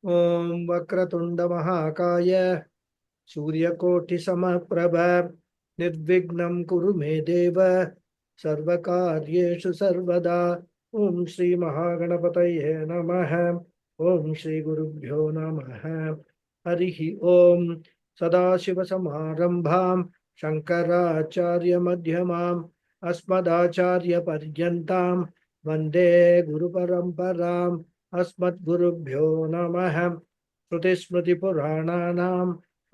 Om Vakratunda Mahakaya Suryakoti Samaprabha Nirvignam Kuru Me Deva Sarvakaryeshu Sarvada Om Shri Mahaganapataye Namaha Om Shri Gurubhyo Namaha Harihi Om Sadashiva Samarambham Shankaracharya Madhyamam Asmadacharya Paryantam Vande Guru Paramparam Asmat Gurubhyo Namaha Shruti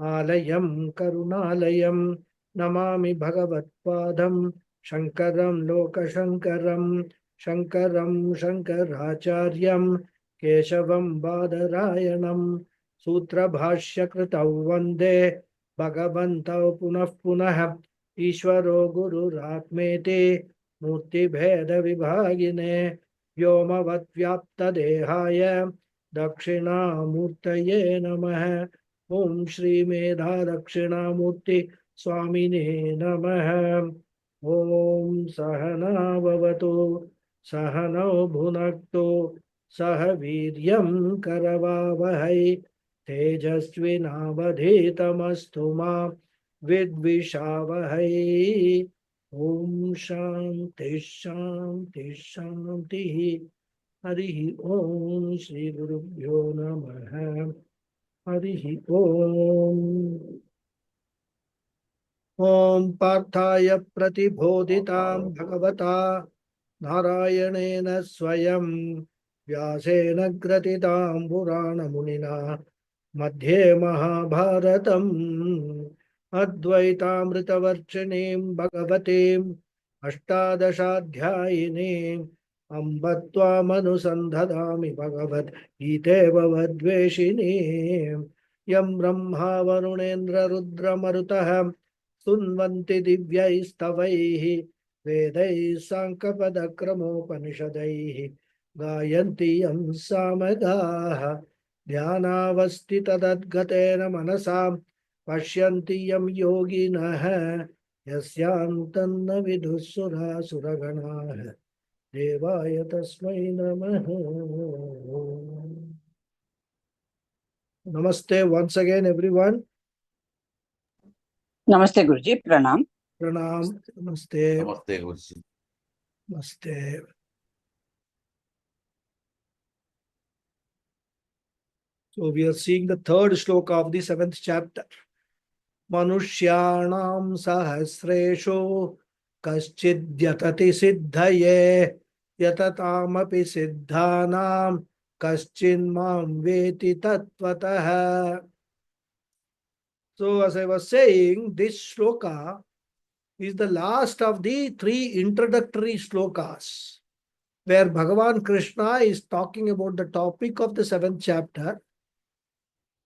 Alayam Karunalayam Namami Bhagavatpadam Shankaram Lokashankaram Shankaram Shankaracharyam Keshavam Badarayanam Sutra Bhashya Kritau Vande Bhagavantau Punah Punah Ishvaro Guru Ratmete Murti Bheda Vibhagine Vyomavat Vyapta Dehaya Dakshina Murtaye Namaha Om Shri Medha Dakshinamurti Swamine Namaha Om Sahana Bhavatu Sahano Bhunaktu Sahaviryam Karavavahai Tejasvinavadhetamastu Ma Vidvishavahai Om Shanti Shanti Shanti Harihi Om Shri Gurubhyo Namaha Harihi Om Om Parthaya Pratibodhitam Bhagavata Narayanena Swayam Vyasena Gratitam Purana Munina Madhye Mahabharatam Advaitamritavarchinim Bhagavatim Ashtadashadhyayinim Ambatvamanusanthadami Bhagavad Gite Bhavadveshinim Yam Brahma Varunendra Rudra Marutah Sunvanti Divyaistavaihi Vedai Sankapadakramopanishadaihi Gayanti Yam Samagaha Dhyanavasti Tadadgatena Manasam Pashyanti Yam Yoginah Yasyantanna Vidusura Suraganah Devaya Tasmai Namaha. Namaste once again, everyone. Namaste Guruji, Pranam. Pranam. Namaste. Namaste, Guruji. Namaste. So we are seeing the third shloka of the 7th chapter. Manushyanam sahasresho kaschid siddhaye yatatamapi siddhanam kaschin mam veti tatvatah. So as I was saying, this shloka is the last of the 3 introductory shlokas, where Bhagavan Krishna is talking about the topic of the 7th chapter,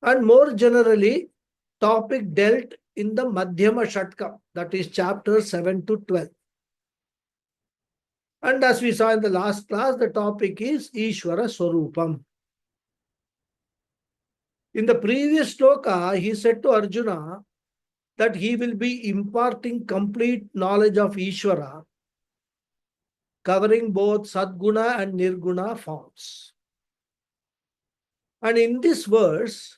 and more generally, topic dealt in the Madhyama Shatka, that is chapters 7 to 12. And as we saw in the last class, the topic is Ishvara Swarupam. In the previous shloka, he said to Arjuna that he will be imparting complete knowledge of Ishvara, covering both Sadguna and Nirguna forms. And in this verse,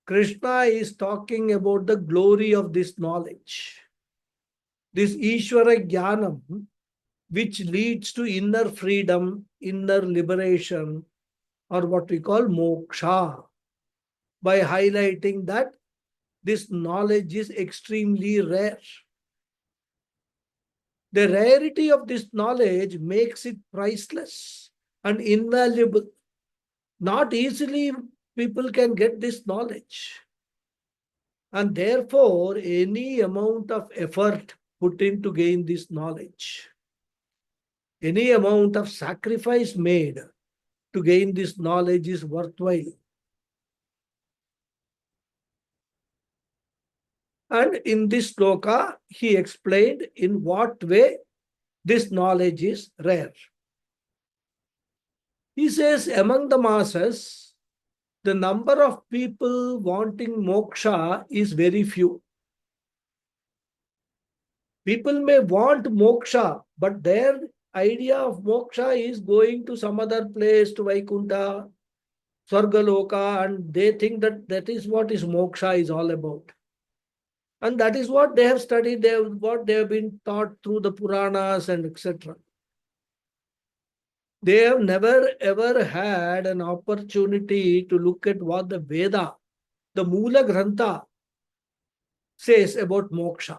Krishna is talking about the glory of this knowledge, this Ishvara Jnanam, which leads to inner freedom, inner liberation, or what we call moksha, by highlighting that this knowledge is extremely rare. The rarity of this knowledge makes it priceless and invaluable. Not easily people can get this knowledge. And therefore, any amount of effort put in to gain this knowledge, any amount of sacrifice made to gain this knowledge is worthwhile. And in this sloka, he explained in what way this knowledge is rare. He says, among the masses, the number of people wanting moksha is very few. People may want moksha, but their idea of moksha is going to some other place, to Vaikuntha, Swargaloka, and they think that that is what is moksha is all about. And that is what they have studied, what they have been taught through the Puranas and etc. They have never ever had an opportunity to look at what the Veda, the Mula Grantha, says about moksha.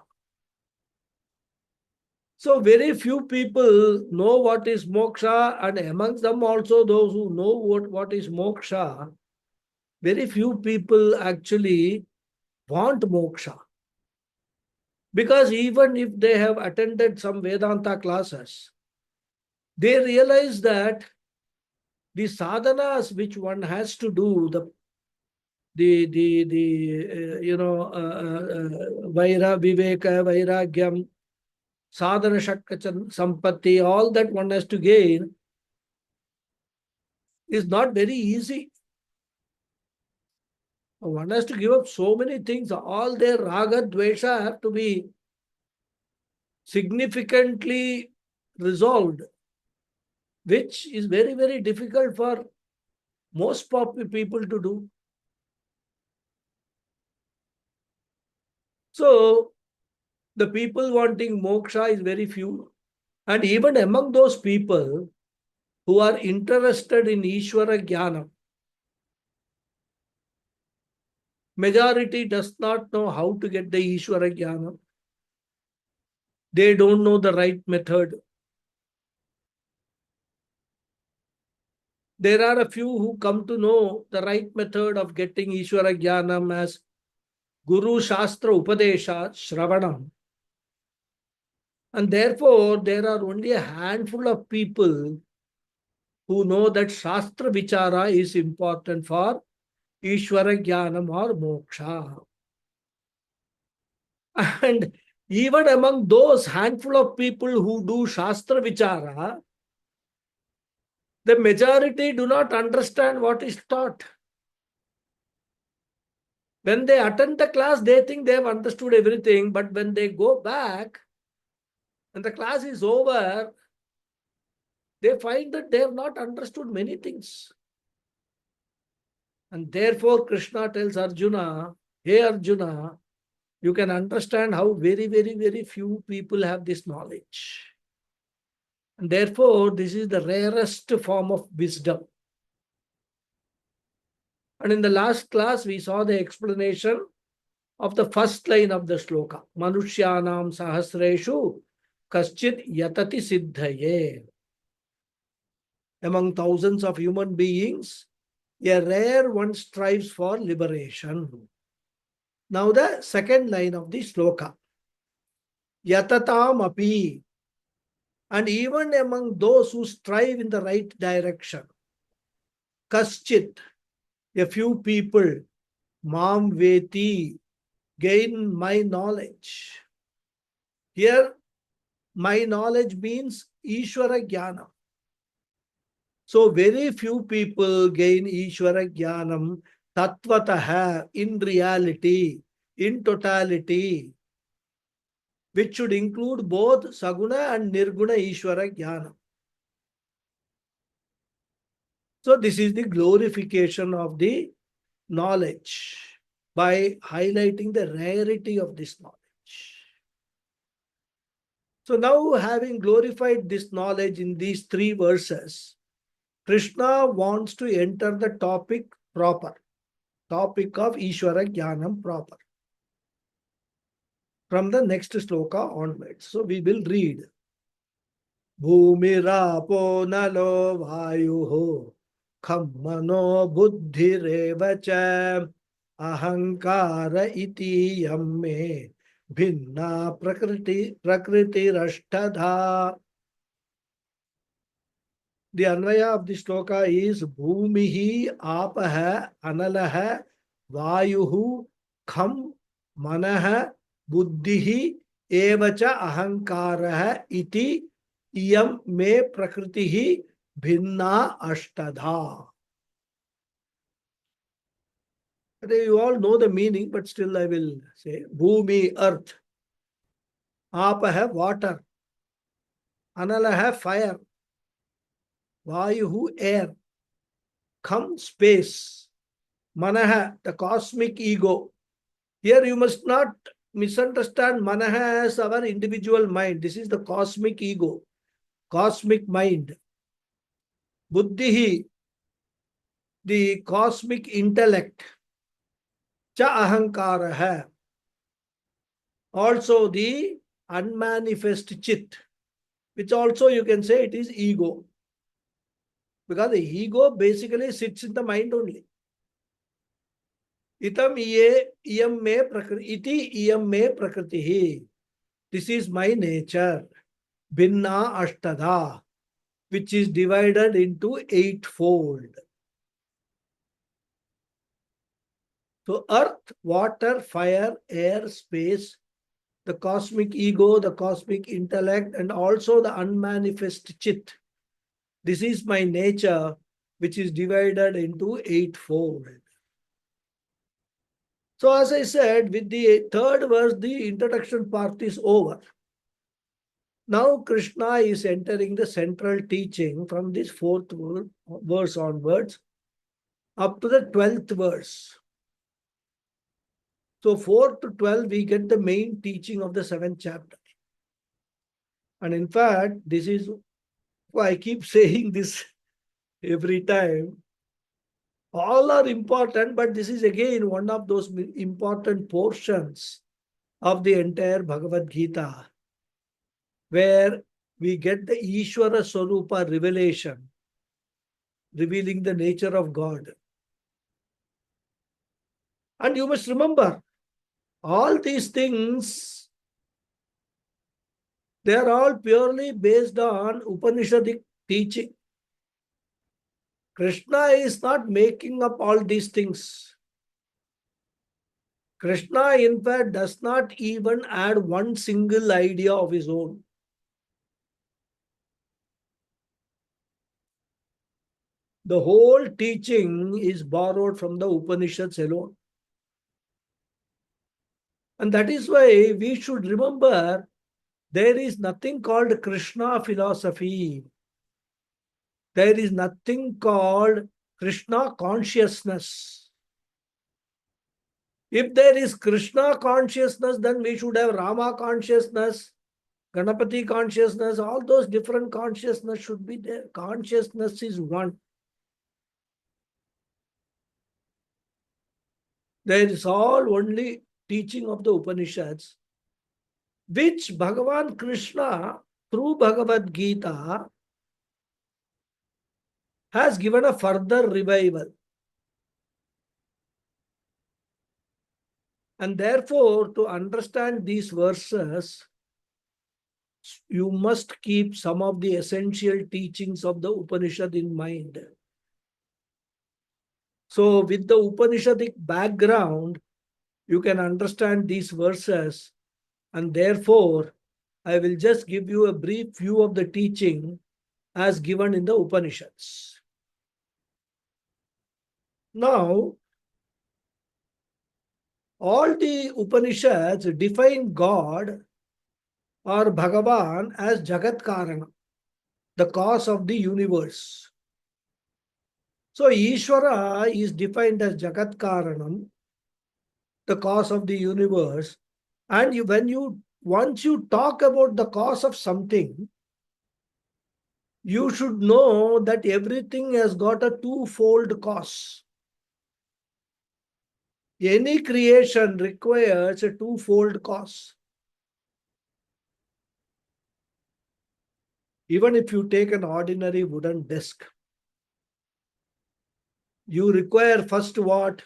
So very few people know what is moksha, and amongst them also those who know what is moksha, very few people actually want moksha. Because even if they have attended some Vedanta classes, they realize that the sadhanas which one has to do, Vaira, Viveka, Vairagyam, Sadhana Shakka Sampatti, all that one has to gain is not very easy. One has to give up so many things. All their raga, dvesha have to be significantly resolved, which is very, very difficult for most people to do. So, the people wanting moksha is very few. And even among those people who are interested in Ishvara Jnana, majority does not know how to get the Ishvara Jnana. They don't know the right method. There are a few who come to know the right method of getting Ishvara Jnanam as Guru Shastra Upadesha Shravanam. And therefore, there are only a handful of people who know that Shastra Vichara is important for Ishvara Jnanam or Moksha. And even among those handful of people who do Shastra Vichara, the majority do not understand what is taught. When they attend the class, they think they have understood everything, but when they go back and the class is over, they find that they have not understood many things. And therefore, Krishna tells Arjuna, hey Arjuna, you can understand how very, very, very few people have this knowledge. And therefore, this is the rarest form of wisdom. And in the last class, we saw the explanation of the first line of the shloka. Manushyanam sahasreshu kaschid yatati siddhaye. Among thousands of human beings, a rare one strives for liberation. Now the second line of the sloka. Yatatam api. And even among those who strive in the right direction, kaschit, a few people, mam veti, gain my knowledge. Here, my knowledge means Ishvara Jnana. So, very few people gain Ishvara Jnanam tattvataha, in reality, in totality, which should include both Saguna and Nirguna Ishvara Jnana. So, this is the glorification of the knowledge by highlighting the rarity of this knowledge. So now, having glorified this knowledge in these three verses, Krishna wants to enter the topic proper, topic of Ishvara Jnanam proper, from the next sloka onwards. So we will read. Bhumirapo nalo vayuho khammano buddhirevacha ahankara iti yamme भिन्ना प्रकृति The Anvaya of the sloka is Bhumihi Apaha Analaha Vayuhu Kham Manaha Buddhihi Evacha Ahankaraha Iti Iyam Me Prakritihi Bhinna Ashtadha. You all know the meaning, but still I will say Bhumi, earth. Apaha, water. Analaha, fire. Vayuhu, air. come space. Manaha, the cosmic ego. Here you must not misunderstand Manaha as our individual mind. This is the cosmic ego, cosmic mind. Buddhihi, the cosmic intellect. Cha ahankara, also the unmanifest chit, which also you can say it is ego. Because the ego basically sits in the mind only. Itam iye iyam me prakriti iti iyam me prakriti. This is my nature. Binna ashtada, which is divided into eightfold. So earth, water, fire, air, space, the cosmic ego, the cosmic intellect, and also the unmanifest chit. This is my nature, which is divided into eightfold. So, as I said, with the third verse, the introduction part is over. Now, Krishna is entering the central teaching from this fourth verse onwards up to the 12th verse. So, 4 to 12, we get the main teaching of the 7th chapter. And in fact, this is why I keep saying this every time. All are important, but this is again one of those important portions of the entire Bhagavad Gita, where we get the Ishvara Swarupa revelation, revealing the nature of God. And you must remember, all these things, they are all purely based on Upanishadic teaching. Krishna is not making up all these things. Krishna, in fact, does not even add one single idea of his own. The whole teaching is borrowed from the Upanishads alone. And that is why we should remember there is nothing called Krishna philosophy. There is nothing called Krishna consciousness. If there is Krishna consciousness, then we should have Rama consciousness, Ganapathy consciousness, all those different consciousness should be there. Consciousness is one. There is all only teaching of the Upanishads, which Bhagavan Krishna, through Bhagavad Gita, has given a further revival. And therefore, to understand these verses, you must keep some of the essential teachings of the Upanishad in mind. So, with the Upanishadic background, you can understand these verses, and therefore, I will just give you a brief view of the teaching as given in the Upanishads. Now, all the Upanishads define God or Bhagavan as Jagat Karana, the cause of the universe. So, Ishvara is defined as Jagat Karanam, the cause of the universe. And once you talk about the cause of something, you should know that everything has got a twofold cause. Any creation requires a twofold cause. Even if you take an ordinary wooden desk, you require first what?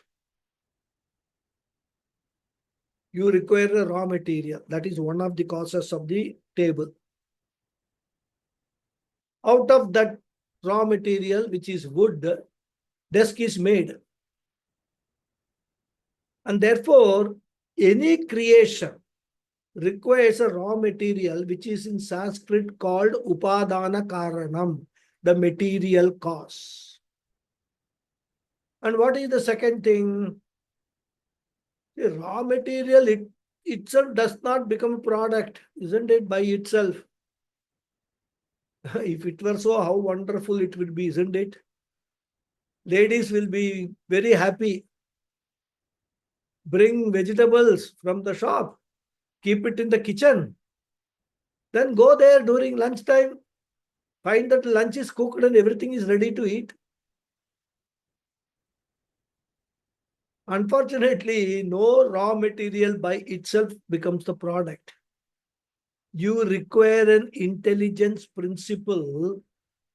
You require a raw material. That is one of the causes of the table. Out of that raw material, which is wood, desk is made. And therefore, any creation requires a raw material, which is in Sanskrit called Upadana Karanam, the material cause. And what is the second thing? The raw material itself does not become a product, isn't it, by itself? If it were so, how wonderful it would be, isn't it? Ladies will be very happy. Bring vegetables from the shop, keep it in the kitchen, then go there during lunchtime, find that lunch is cooked and everything is ready to eat. Unfortunately, no raw material by itself becomes the product. You require an intelligence principle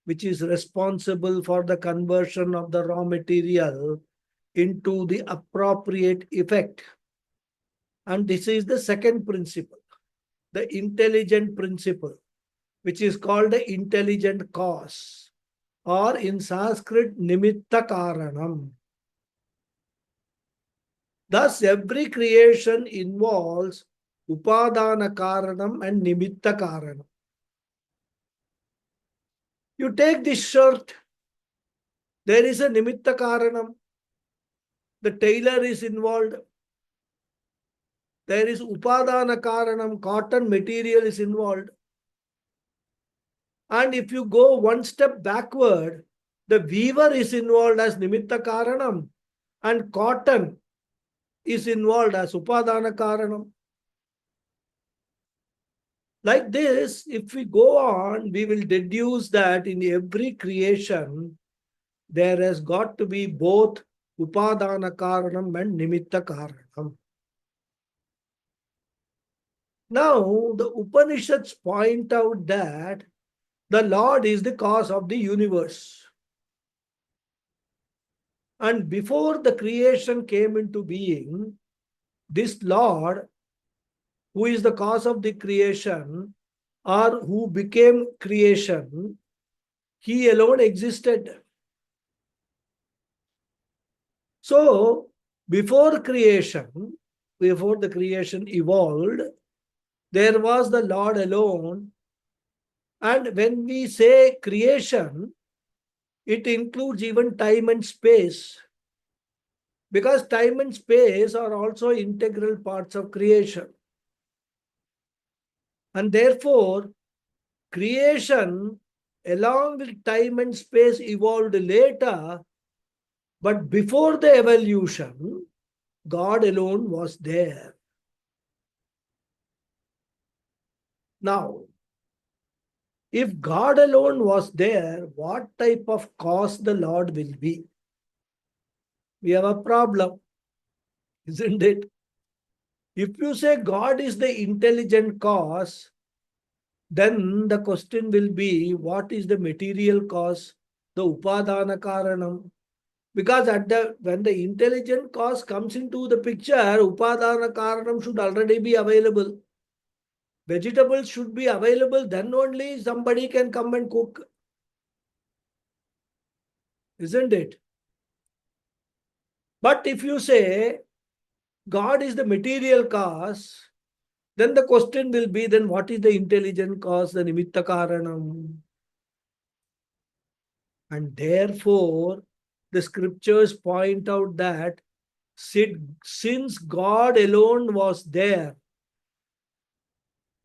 which is responsible for the conversion of the raw material into the appropriate effect. And this is the second principle, the intelligent principle, which is called the intelligent cause, or in Sanskrit, nimitta karanam. Thus, every creation involves upadana karanam and nimitta karanam. You take this shirt, there is a nimitta karanam. The tailor is involved. There is upadana karanam, cotton material is involved. And if you go one step backward, the weaver is involved as nimitta karanam and cotton is involved as upadana karanam. Like this, if we go on, we will deduce that in every creation, there has got to be both upadana karanam and nimitta karanam. Now, the Upanishads point out that the Lord is the cause of the universe. And before the creation came into being, this Lord, who is the cause of the creation, or who became creation, he alone existed. So, before the creation evolved, there was the Lord alone. And when we say creation, it includes even time and space, because time and space are also integral parts of creation. And therefore, creation, along with time and space, evolved later, but before the evolution, God alone was there. Now, if God alone was there, what type of cause the Lord will be? We have a problem, isn't it? If you say God is the intelligent cause, then the question will be, what is the material cause, the upadana karanam? Because when the intelligent cause comes into the picture, upadana karanam should already be available. Vegetables should be available, then only somebody can come and cook. Isn't it? But if you say God is the material cause, then the question will be, then what is the intelligent cause, the nimitta karanam? And therefore, the scriptures point out that since God alone was there,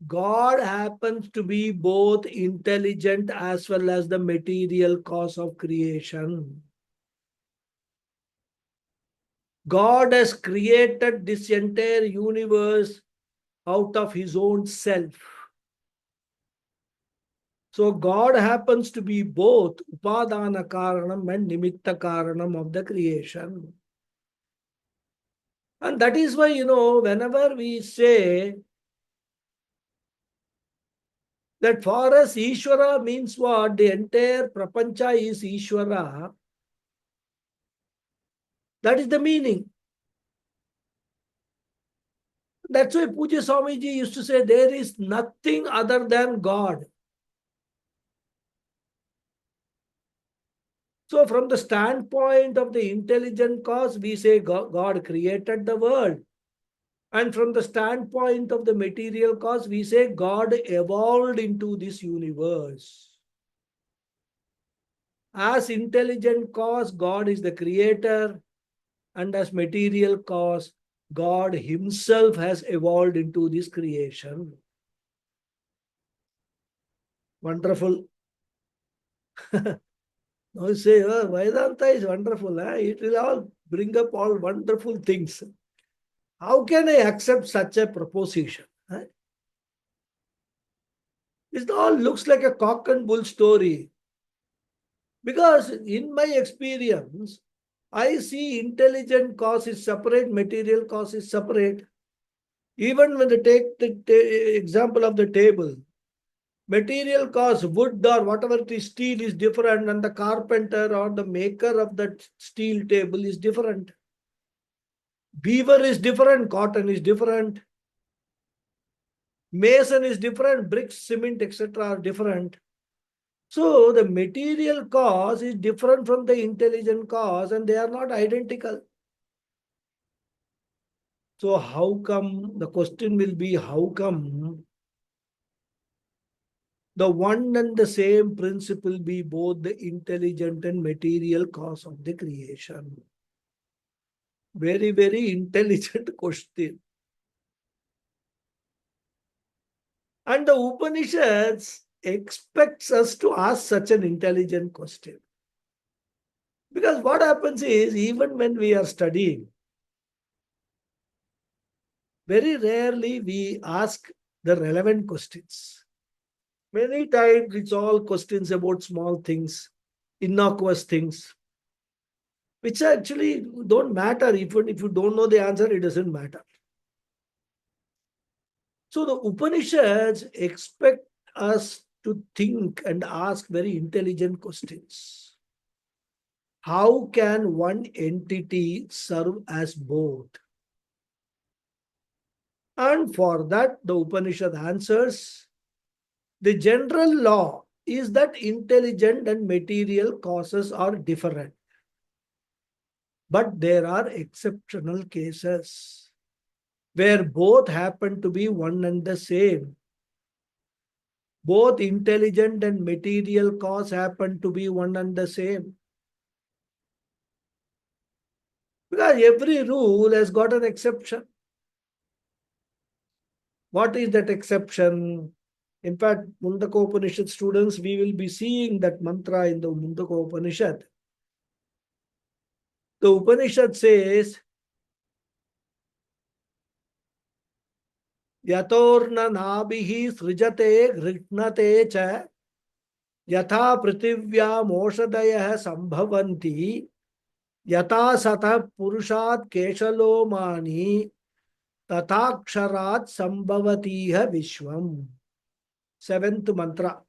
God happens to be both intelligent as well as the material cause of creation. God has created this entire universe out of his own self. So God happens to be both upadana karanam and nimitta karanam of the creation. And that is why, whenever we say that for us Ishvara means what? The entire prapancha is Ishvara. That is the meaning. That's why Puja Swamiji used to say there is nothing other than God. So from the standpoint of the intelligent cause, we say God created the world. And from the standpoint of the material cause, we say God evolved into this universe. As intelligent cause, God is the creator. And as material cause, God himself has evolved into this creation. Wonderful. Now you say, oh, Vedanta is wonderful. It will all bring up all wonderful things. How can I accept such a proposition? It all looks like a cock and bull story. Because in my experience, I see intelligent cause is separate, material cause is separate. Even when they take the example of the table, material cause, wood or whatever it is, steel is different, and the carpenter or the maker of that steel table is different. Beaver is different, cotton is different, mason is different, bricks, cement, etc. are different. So the material cause is different from the intelligent cause, and they are not identical. So how come, the question will be, how come the one and the same principle be both the intelligent and material cause of the creation? Very, very intelligent question. And the Upanishads expects us to ask such an intelligent question. Because what happens is, even when we are studying, very rarely we ask the relevant questions. Many times it's all questions about small things, innocuous things, which actually don't matter. Even if you don't know the answer, it doesn't matter. So the Upanishads expect us to think and ask very intelligent questions. How can one entity serve as both? And for that, the Upanishad answers, the general law is that intelligent and material causes are different. But there are exceptional cases where both happen to be one and the same. Both intelligent and material cause happen to be one and the same. Because every rule has got an exception. What is that exception? In fact, Mundaka Upanishad students, we will be seeing that mantra in the Mundaka Upanishad. The Upanishad says, Yatorna nabihi srijate gritnate cha yatha prithivya moshadaya sambhavanti yata satah purushat keshalomani tathaksharat sambhavatiha vishwam. Seventh mantra.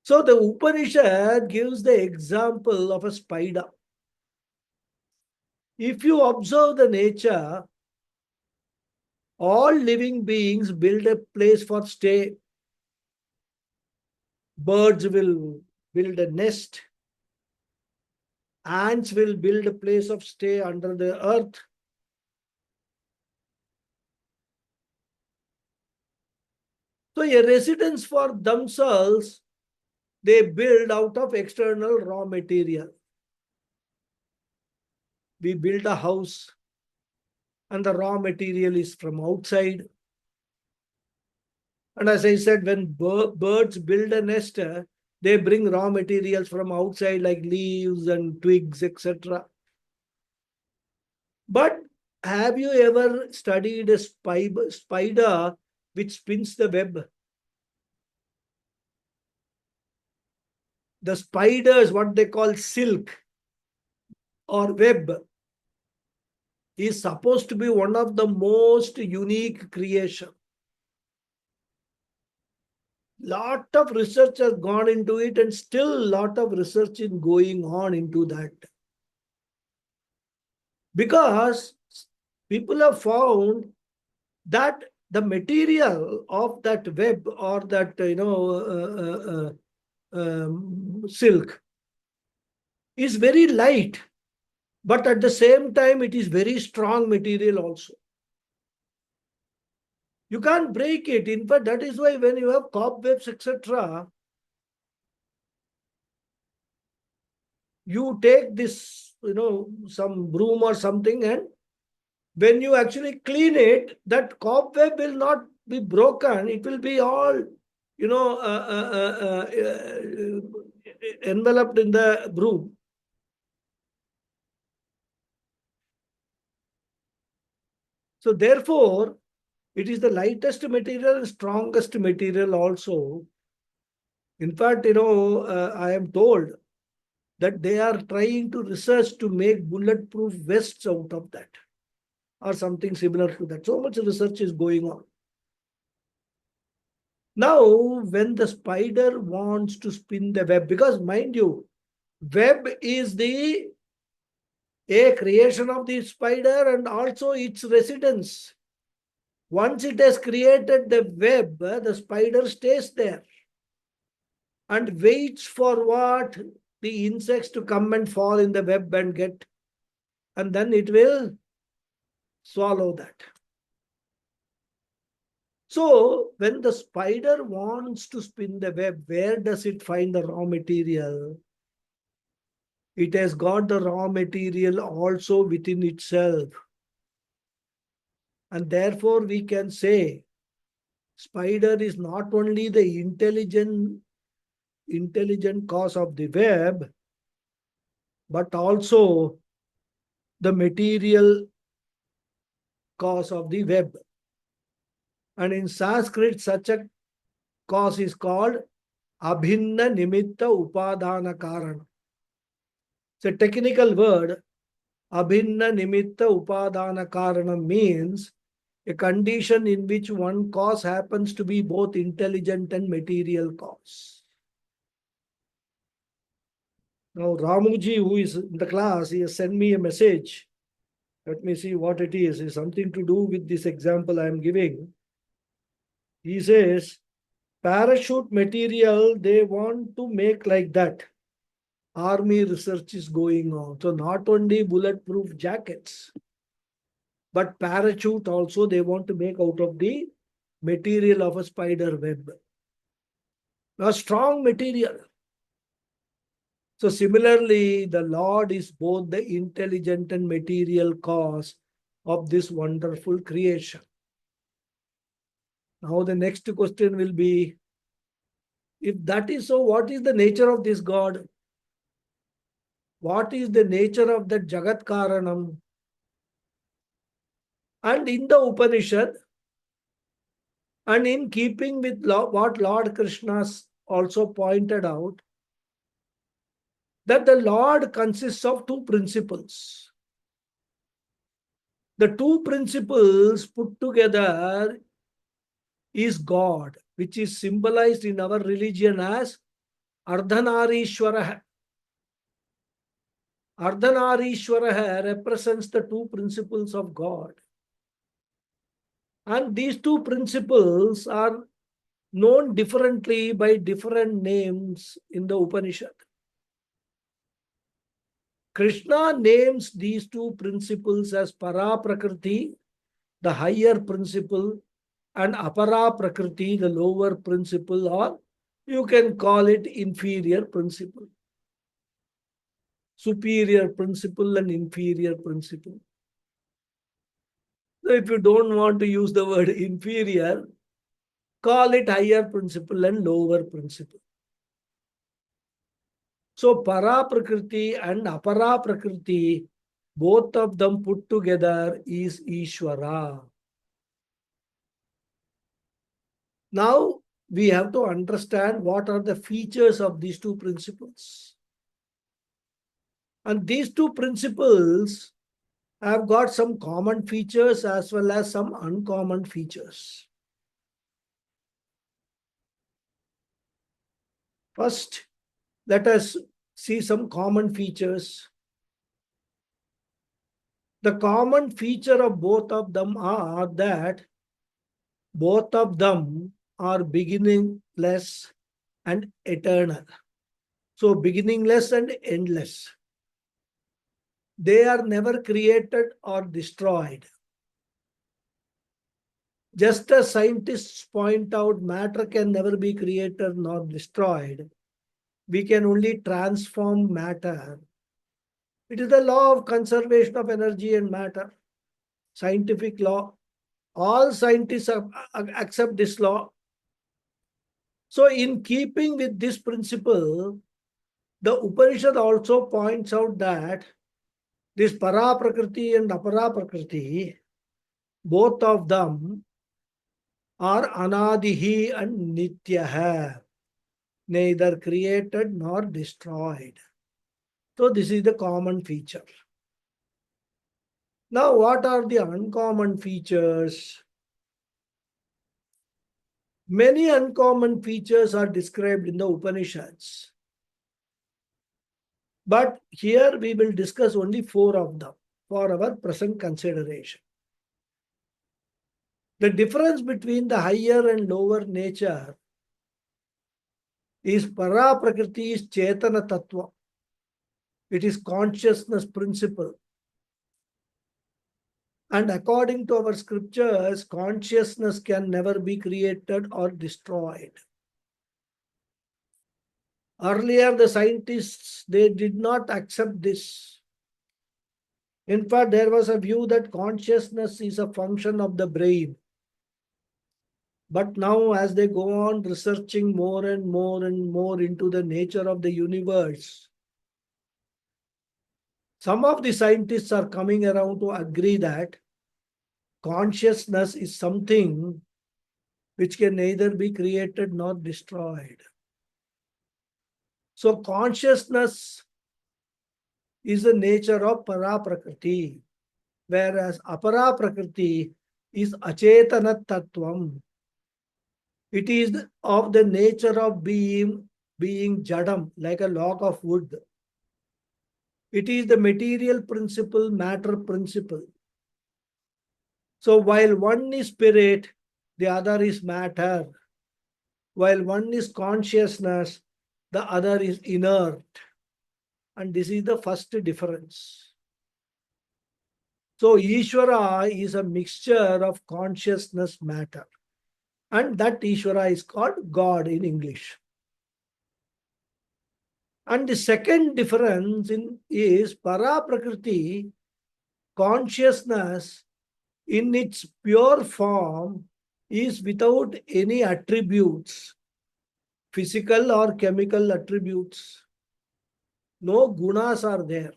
So the Upanishad gives the example of a spider. If you observe the nature, all living beings build a place for stay. Birds will build a nest. Ants will build a place of stay under the earth. So a residence for themselves, they build out of external raw material. We build a house and the raw material is from outside. And as I said, when birds build a nest, they bring raw materials from outside like leaves and twigs, etc. But have you ever studied a spider which spins the web? The spiders, what they call silk or web, is supposed to be one of the most unique creation. Lot of research has gone into it, and still lot of research is going on into that. Because people have found that the material of that web or that silk is very light, but at the same time it is very strong material also. You can't break it. In fact, that is why when you have cobwebs, etc., you take this, some broom or something, and when you actually clean it, that cobweb will not be broken. It will be all, you know, enveloped in the broom. So therefore, it is the lightest material and strongest material also. In fact, I am told that they are trying to research to make bulletproof vests out of that or something similar to that. So much research is going on. Now, when the spider wants to spin the web, because mind you, web is the a creation of the spider and also its residence. Once it has created the web, the spider stays there and waits for what? The insects to come and fall in the web and get, and then it will swallow that. So, when the spider wants to spin the web, where does it find the raw material? It has got the raw material also within itself. And therefore, we can say spider is not only the intelligent cause of the web, but also the material cause of the web. And in Sanskrit, such a cause is called Abhinna Nimitta Upadana Karana. It's a technical word. Abhinna Nimitta Upadana Karana means a condition in which one cause happens to be both intelligent and material cause. Now, Ramuji, who is in the class, he has sent me a message. Let me see what it is. It's something to do with this example I am giving. He says, parachute material, they want to make like that. Army research is going on. So not only bulletproof jackets, but parachute also they want to make out of the material of a spider web. A strong material. So similarly, the Lord is both the intelligent and material cause of this wonderful creation. Now the next question will be, if that is so, what is the nature of this God? What is the nature of that Jagat Karanam? And in the Upanishad, and in keeping with what Lord Krishna also pointed out, that the Lord consists of two principles. The two principles put together is God, which is symbolized in our religion as Ardhanarishwara. Ardhanarishwara represents the two principles of God. And these two principles are known differently by different names in the Upanishad. Krishna names these two principles as Para Prakriti, the higher principle, and Apara Prakriti, the lower principle, or you can call it inferior principle. Superior principle and inferior principle. So if you don't want to use the word inferior, call it higher principle and lower principle. So Para Prakriti and Apara Prakriti, both of them put together is Ishvara. Now we have to understand what are the features of these two principles. And these two principles have got some common features as well as some uncommon features. First, let us see some common features. The common feature of both of them are that both of them are beginningless and eternal. So beginningless and endless. They are never created or destroyed. Just as scientists point out, matter can never be created nor destroyed. We can only transform matter. It is the law of conservation of energy and matter. Scientific law. All scientists accept this law. So, in keeping with this principle, the Upanishad also points out that this para prakriti and apara prakriti, both of them are anadihi and nityaha, neither created nor destroyed. So, this is the common feature. Now, what are the uncommon features? Many uncommon features are described in the Upanishads. But here we will discuss only four of them for our present consideration. The difference between the higher and lower nature is para prakriti is chetana tattva. It is consciousness principle. And according to our scriptures, consciousness can never be created or destroyed. Earlier, the scientists, they did not accept this. In fact, there was a view that consciousness is a function of the brain. But now, as they go on researching more and more and more into the nature of the universe, some of the scientists are coming around to agree that consciousness is something which can neither be created nor destroyed. So, consciousness is the nature of para prakriti, whereas apara prakriti is achetana tattvam. It is of the nature of being jadam, like a log of wood. It is the material principle, matter principle. So while one is spirit, the other is matter. While one is consciousness, the other is inert. And this is the first difference. So Ishvara is a mixture of consciousness matter. And that Ishvara is called God in English. And the second difference is para prakriti, consciousness in its pure form is without any attributes, physical or chemical attributes. No gunas are there.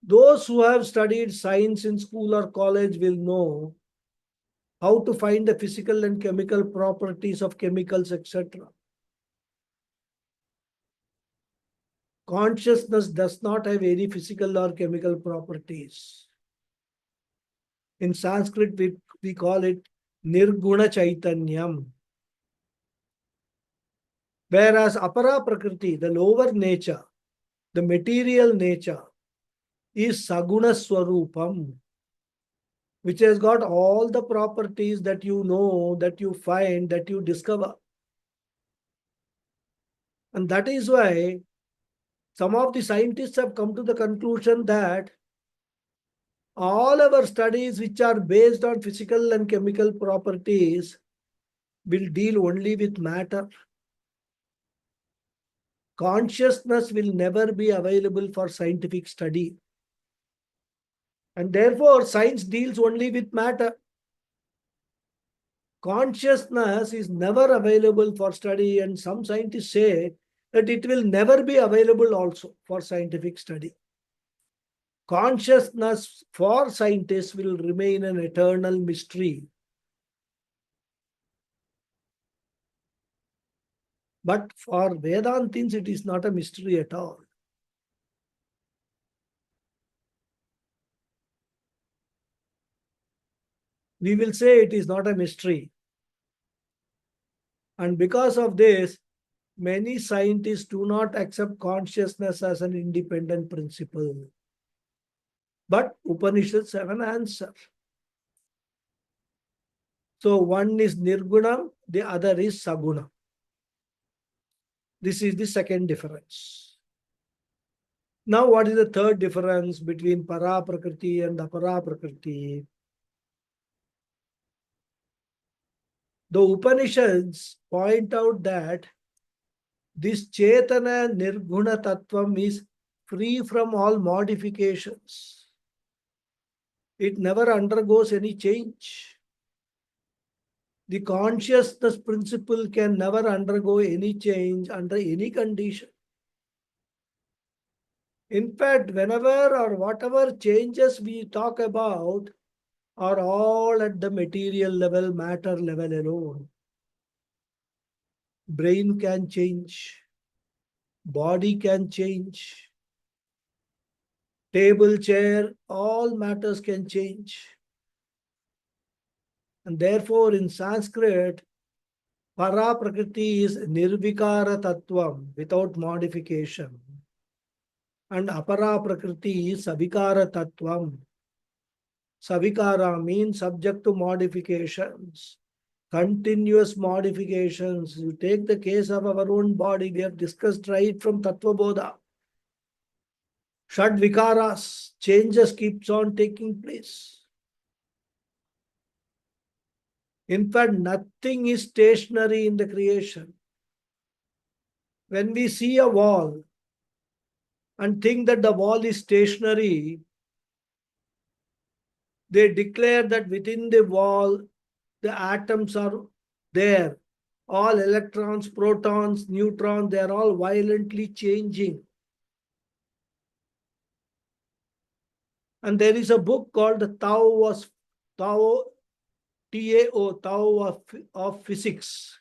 Those who have studied science in school or college will know how to find the physical and chemical properties of chemicals, etc. Consciousness does not have any physical or chemical properties. In Sanskrit, we call it Nirguna Chaitanyam. Whereas Apara Prakriti, the lower nature, the material nature, is Saguna Swarupam, which has got all the properties that you know, that you find, that you discover. And that is why some of the scientists have come to the conclusion that all our studies which are based on physical and chemical properties will deal only with matter. Consciousness will never be available for scientific study. And therefore, science deals only with matter. Consciousness is never available for study, and some scientists say that it will never be available also for scientific study. Consciousness for scientists will remain an eternal mystery. But for Vedantins, it is not a mystery at all. We will say it is not a mystery. And because of this, many scientists do not accept consciousness as an independent principle. But Upanishads have an answer. So one is Nirguna, the other is Saguna. This is the second difference. Now, what is the third difference between Para Prakriti and Apara Prakriti? The Upanishads point out that this Chetana Nirguna Tattvam is free from all modifications. It never undergoes any change. The consciousness principle can never undergo any change under any condition. In fact, whenever or whatever changes we talk about are all at the material level, matter level alone. Brain can change, body can change, table, chair, all matters can change. And therefore, in Sanskrit, para prakriti is nirvikara tattvam without modification. And apara prakriti is savikara tattvam. Savikara means subject to modifications, continuous modifications. You take the case of our own body, we have discussed right from Tattva Bodha. Shad vikaras, changes keeps on taking place. In fact, nothing is stationary in the creation. When we see a wall and think that the wall is stationary, they declare that within the wall, the atoms are there. All electrons, protons, neutrons, they are all violently changing. And there is a book called the Tao, T-A-O, Tao of Physics,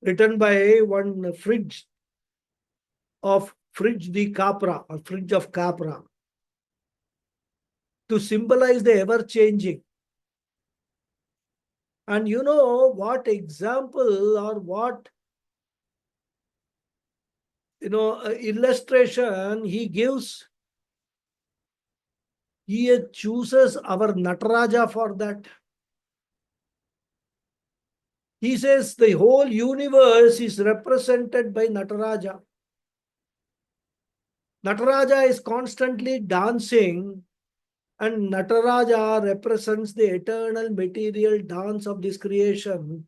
written by one Fridge de Capra, or Fridge of Capra, to symbolize the ever-changing. And you know what example or what illustration he gives? He chooses our Nataraja for that. He says the whole universe is represented by Nataraja. Nataraja is constantly dancing, and Nataraja represents the eternal material dance of this creation,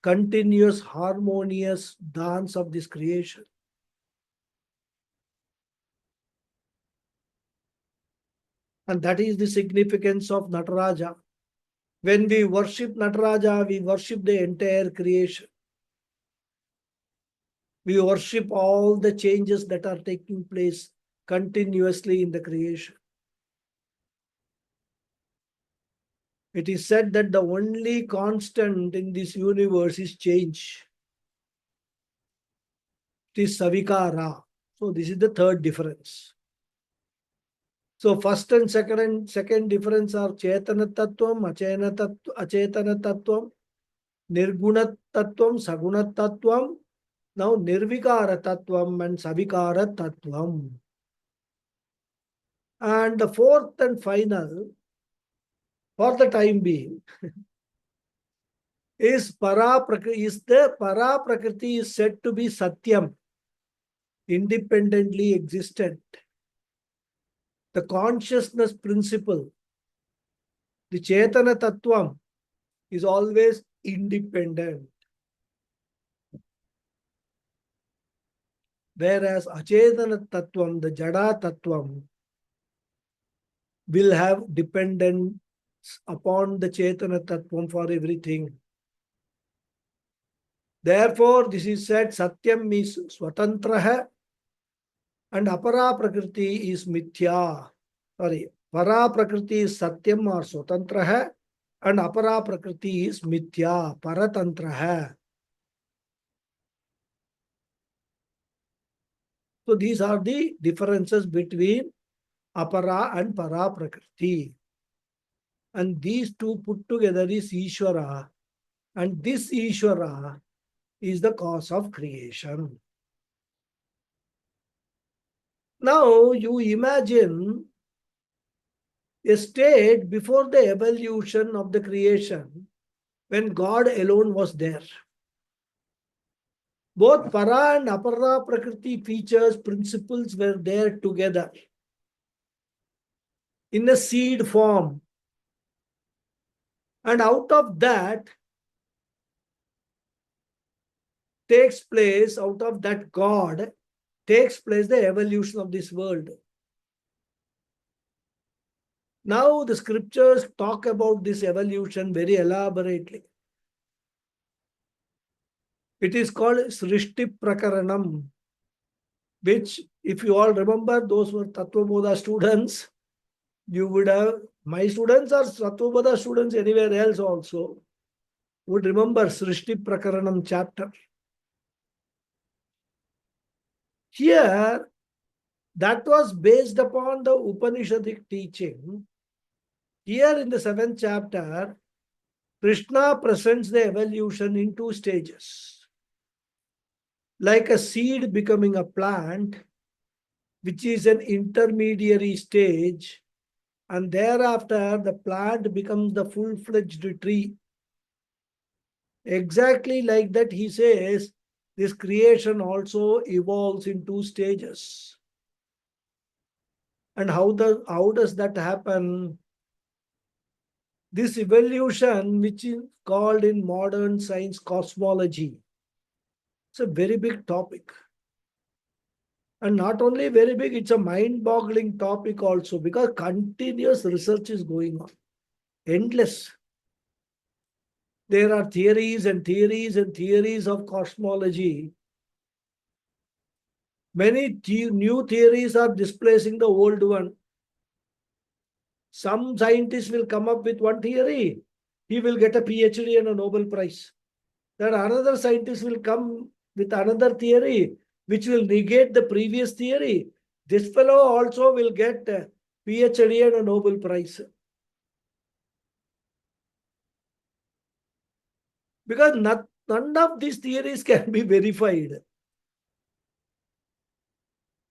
continuous harmonious dance of this creation. And that is the significance of Nataraja. When we worship Nataraja, we worship the entire creation. We worship all the changes that are taking place continuously in the creation. It is said that the only constant in this universe is change. It is Savikara. So this is the third difference. So first and second difference are Chetana Tattvam, Achetana Tattvam, Nirguna Tattvam, Saguna Tattvam, now Nirvikara Tattvam and Savikara Tattvam. And the fourth and final, for the time being, is the Para Prakriti is said to be Satyam, independently existent. The consciousness principle, the Chetana Tattvam, is always independent. Whereas Achetana Tattvam, the Jada Tattvam, will have dependence upon the Chetana Tattvam for everything. Therefore, this is said Satyam is Swatantraha and Apara Prakriti is Mithya. Sorry, Para Prakriti is Satyam or Swatantraha and Apara Prakriti is Mithya, Paratantraha. So these are the differences between Apara and Para Prakriti. And these two put together is Ishvara. And this Ishvara is the cause of creation. Now you imagine a state before the evolution of the creation when God alone was there. Both Para and Apara Prakriti features, principles were there together in a seed form. And out of that God takes place the evolution of this world. Now the scriptures talk about this evolution very elaborately. It is called Srishti Prakaranam, which, if you all remember, those were Tattvabodha students, you would have, my students are Tattvabodha students anywhere else also, would remember Srishti Prakaranam chapter. Here, that was based upon the Upanishadic teaching. Here in the 7th chapter, Krishna presents the evolution in 2 stages. Like a seed becoming a plant, which is an intermediary stage, and thereafter the plant becomes the full-fledged tree. Exactly like that, he says, this creation also evolves in 2 stages. And how does that happen? This evolution, which is called in modern science cosmology, it's a very big topic. And not only very big, it's a mind-boggling topic also, because continuous research is going on. Endless. There are theories and theories and theories of cosmology. Many new theories are displacing the old one. Some scientist will come up with one theory, he will get a PhD and a Nobel Prize. Then another scientist will come with another theory, which will negate the previous theory. This fellow also will get a PhD and a Nobel Prize. Because none of these theories can be verified.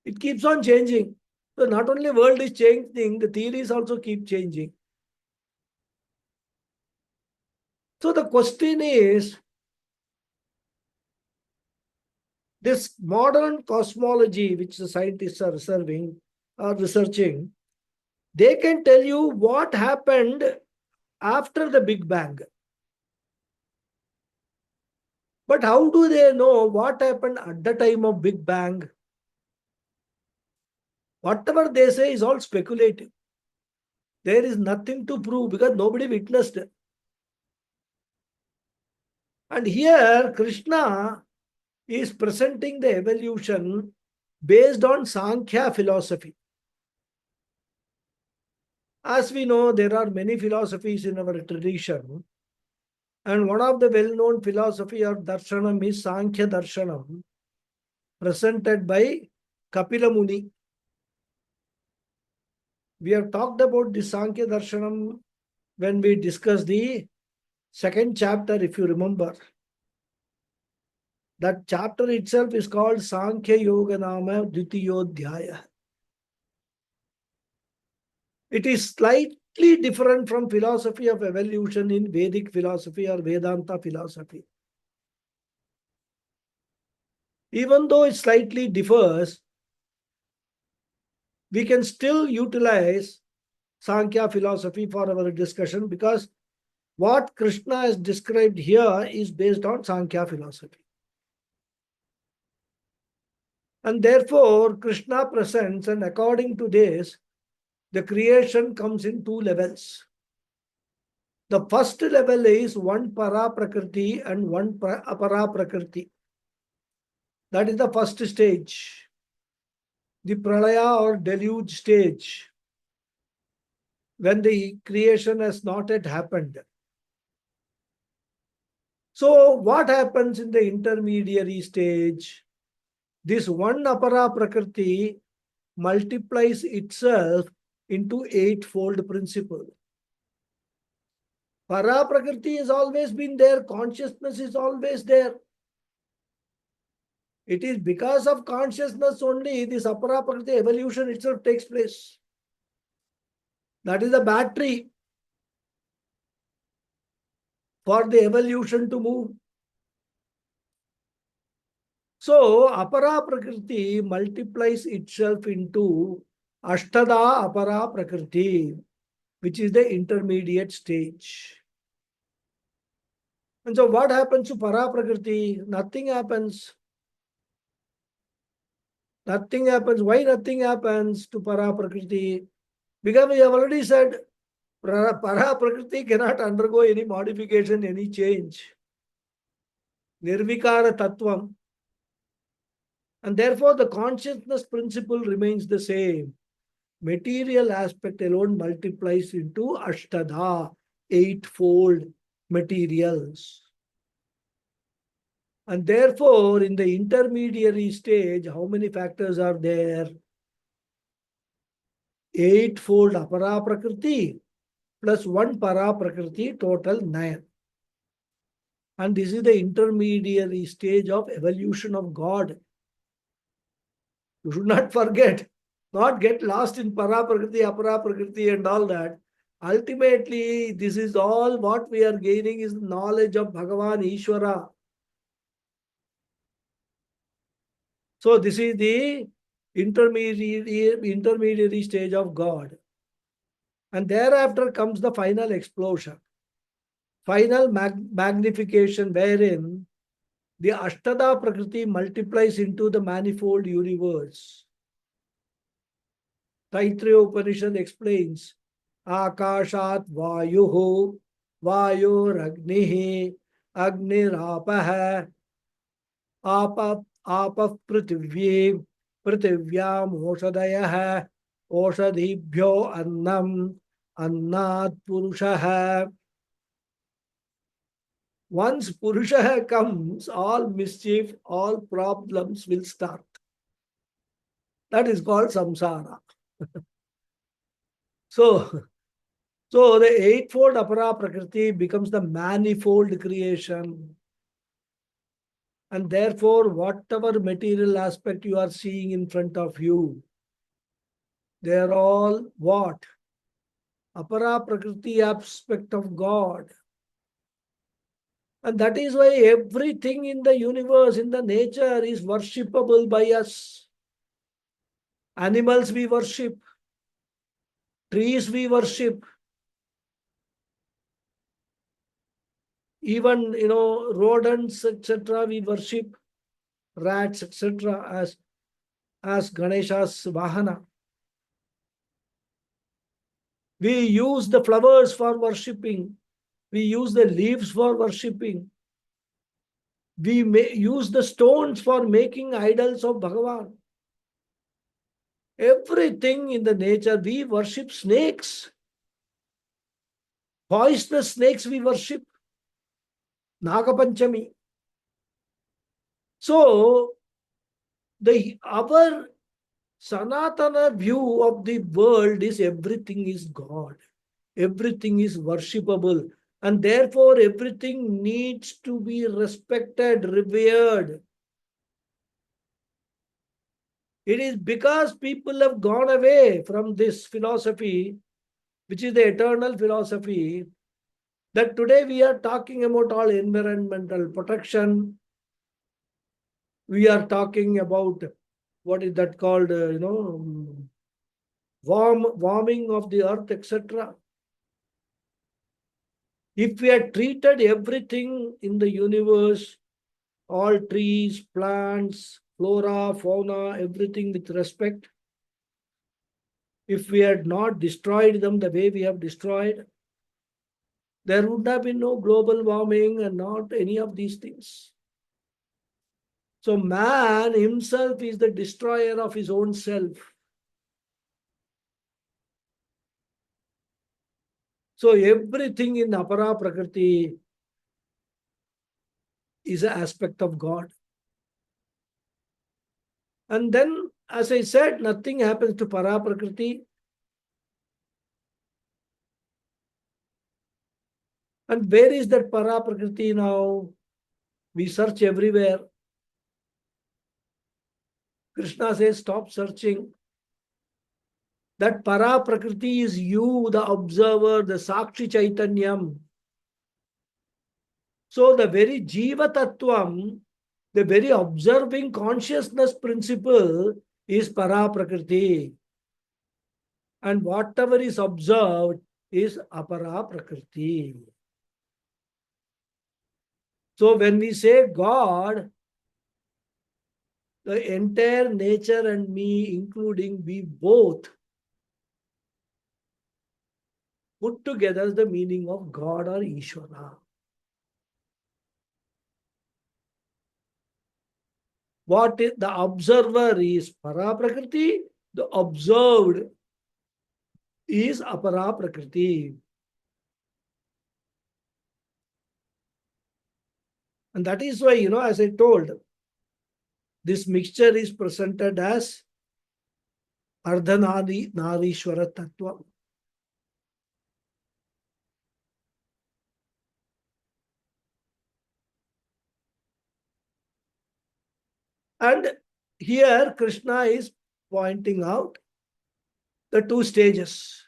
It keeps on changing. So not only world is changing, the theories also keep changing. So the question is, this modern cosmology, which the scientists are researching, they can tell you what happened after the Big Bang. But how do they know what happened at the time of Big Bang? Whatever they say is all speculative. There is nothing to prove because nobody witnessed it. And here, Krishna is presenting the evolution based on Sankhya philosophy. As we know, there are many philosophies in our tradition. And one of the well-known philosophy of Darshanam is Sankhya Darshanam, presented by Kapila Muni. We have talked about the Sankhya Darshanam when we discussed the 2nd chapter, if you remember. That chapter itself is called Sankhya Yoga Nama Dvitiyodhyaya. It is slightly different from philosophy of evolution in Vedic philosophy or Vedanta philosophy. Even though it slightly differs, we can still utilize Sankhya philosophy for our discussion because what Krishna has described here is based on Sankhya philosophy. And therefore, Krishna presents, and according to this, the creation comes in 2 levels. The first level is one para prakriti and one apara prakriti. That is the first stage, the pralaya or deluge stage, when the creation has not yet happened. So what happens in the intermediary stage? This one apara prakriti multiplies itself into 8-fold principle. Para prakriti has always been there, consciousness is always there. It is because of consciousness only this apara prakriti evolution itself takes place. That is the battery for the evolution to move. So apara prakriti multiplies itself into ashtada apara prakriti, which is the intermediate stage. And so what happens to para prakriti? Nothing happens. Nothing happens. Why nothing happens to para prakriti? Because we have already said, para prakriti cannot undergo any modification, any change. Nirvikara tattvam. And therefore, the consciousness principle remains the same. Material aspect alone multiplies into ashtada, eightfold materials. And therefore, in the intermediary stage, how many factors are there? Eightfold apara prakriti plus one para prakriti, total 9. And this is the intermediary stage of evolution of God. You should not forget, not get lost in para prakriti, apara prakriti, and all that. Ultimately, this is all what we are gaining is knowledge of Bhagavan Ishvara. So this is the intermediary stage of God. And thereafter comes the final explosion, final magnification, wherein the Ashtada Prakriti multiplies into the manifold universe. Taittiriya Upanishad explains, Akashat Vayuhu, Vayuragnihi, Agnirapaha, Apah Prithivye, Prithivyaam Oshadayah, Oshadibhyo Annam, Annat Purushaha. Once Purusha comes, all mischief, all problems will start. That is called samsara. So, so the eightfold apara prakriti becomes the manifold creation. And therefore, whatever material aspect you are seeing in front of you, they are all what? Apara prakriti aspect of God. And that is why everything in the universe, in the nature, is worshipable by us. Animals we worship, trees we worship, even rodents, etc. we worship, rats, etc. as Ganesha's Vahana. We use the flowers for worshipping. We use the leaves for worshipping. We may use the stones for making idols of Bhagavan. Everything in the nature, we worship snakes. Poisonous snakes we worship. Nagapanchami. So, our Sanatana view of the world is everything is God. Everything is worshipable. And therefore, everything needs to be respected, revered. It is because people have gone away from this philosophy, which is the eternal philosophy, that today we are talking about all environmental protection. We are talking about what is that called, warming of the earth, etc. If we had treated everything in the universe, all trees, plants, flora, fauna, everything with respect, if we had not destroyed them the way we have destroyed, there would have been no global warming and not any of these things. So man himself is the destroyer of his own self. So everything in Apara Prakriti is an aspect of God. And then, as I said, nothing happens to Para Prakriti. And where is that Para Prakriti now? We search everywhere. Krishna says, stop searching. That Para Prakriti is you, the observer, the Sakshi Chaitanyam. So the very Jiva Tattvam, the very observing consciousness principle is Para Prakriti. And whatever is observed is Apara Prakriti. So when we say God, the entire nature and me, including we both, put together the meaning of God or Ishvara. What is the observer is para prakriti, the observed is apara prakriti. And that is why, as I told, this mixture is presented as Ardhanari Narishwara Tattva. And here Krishna is pointing out the two stages.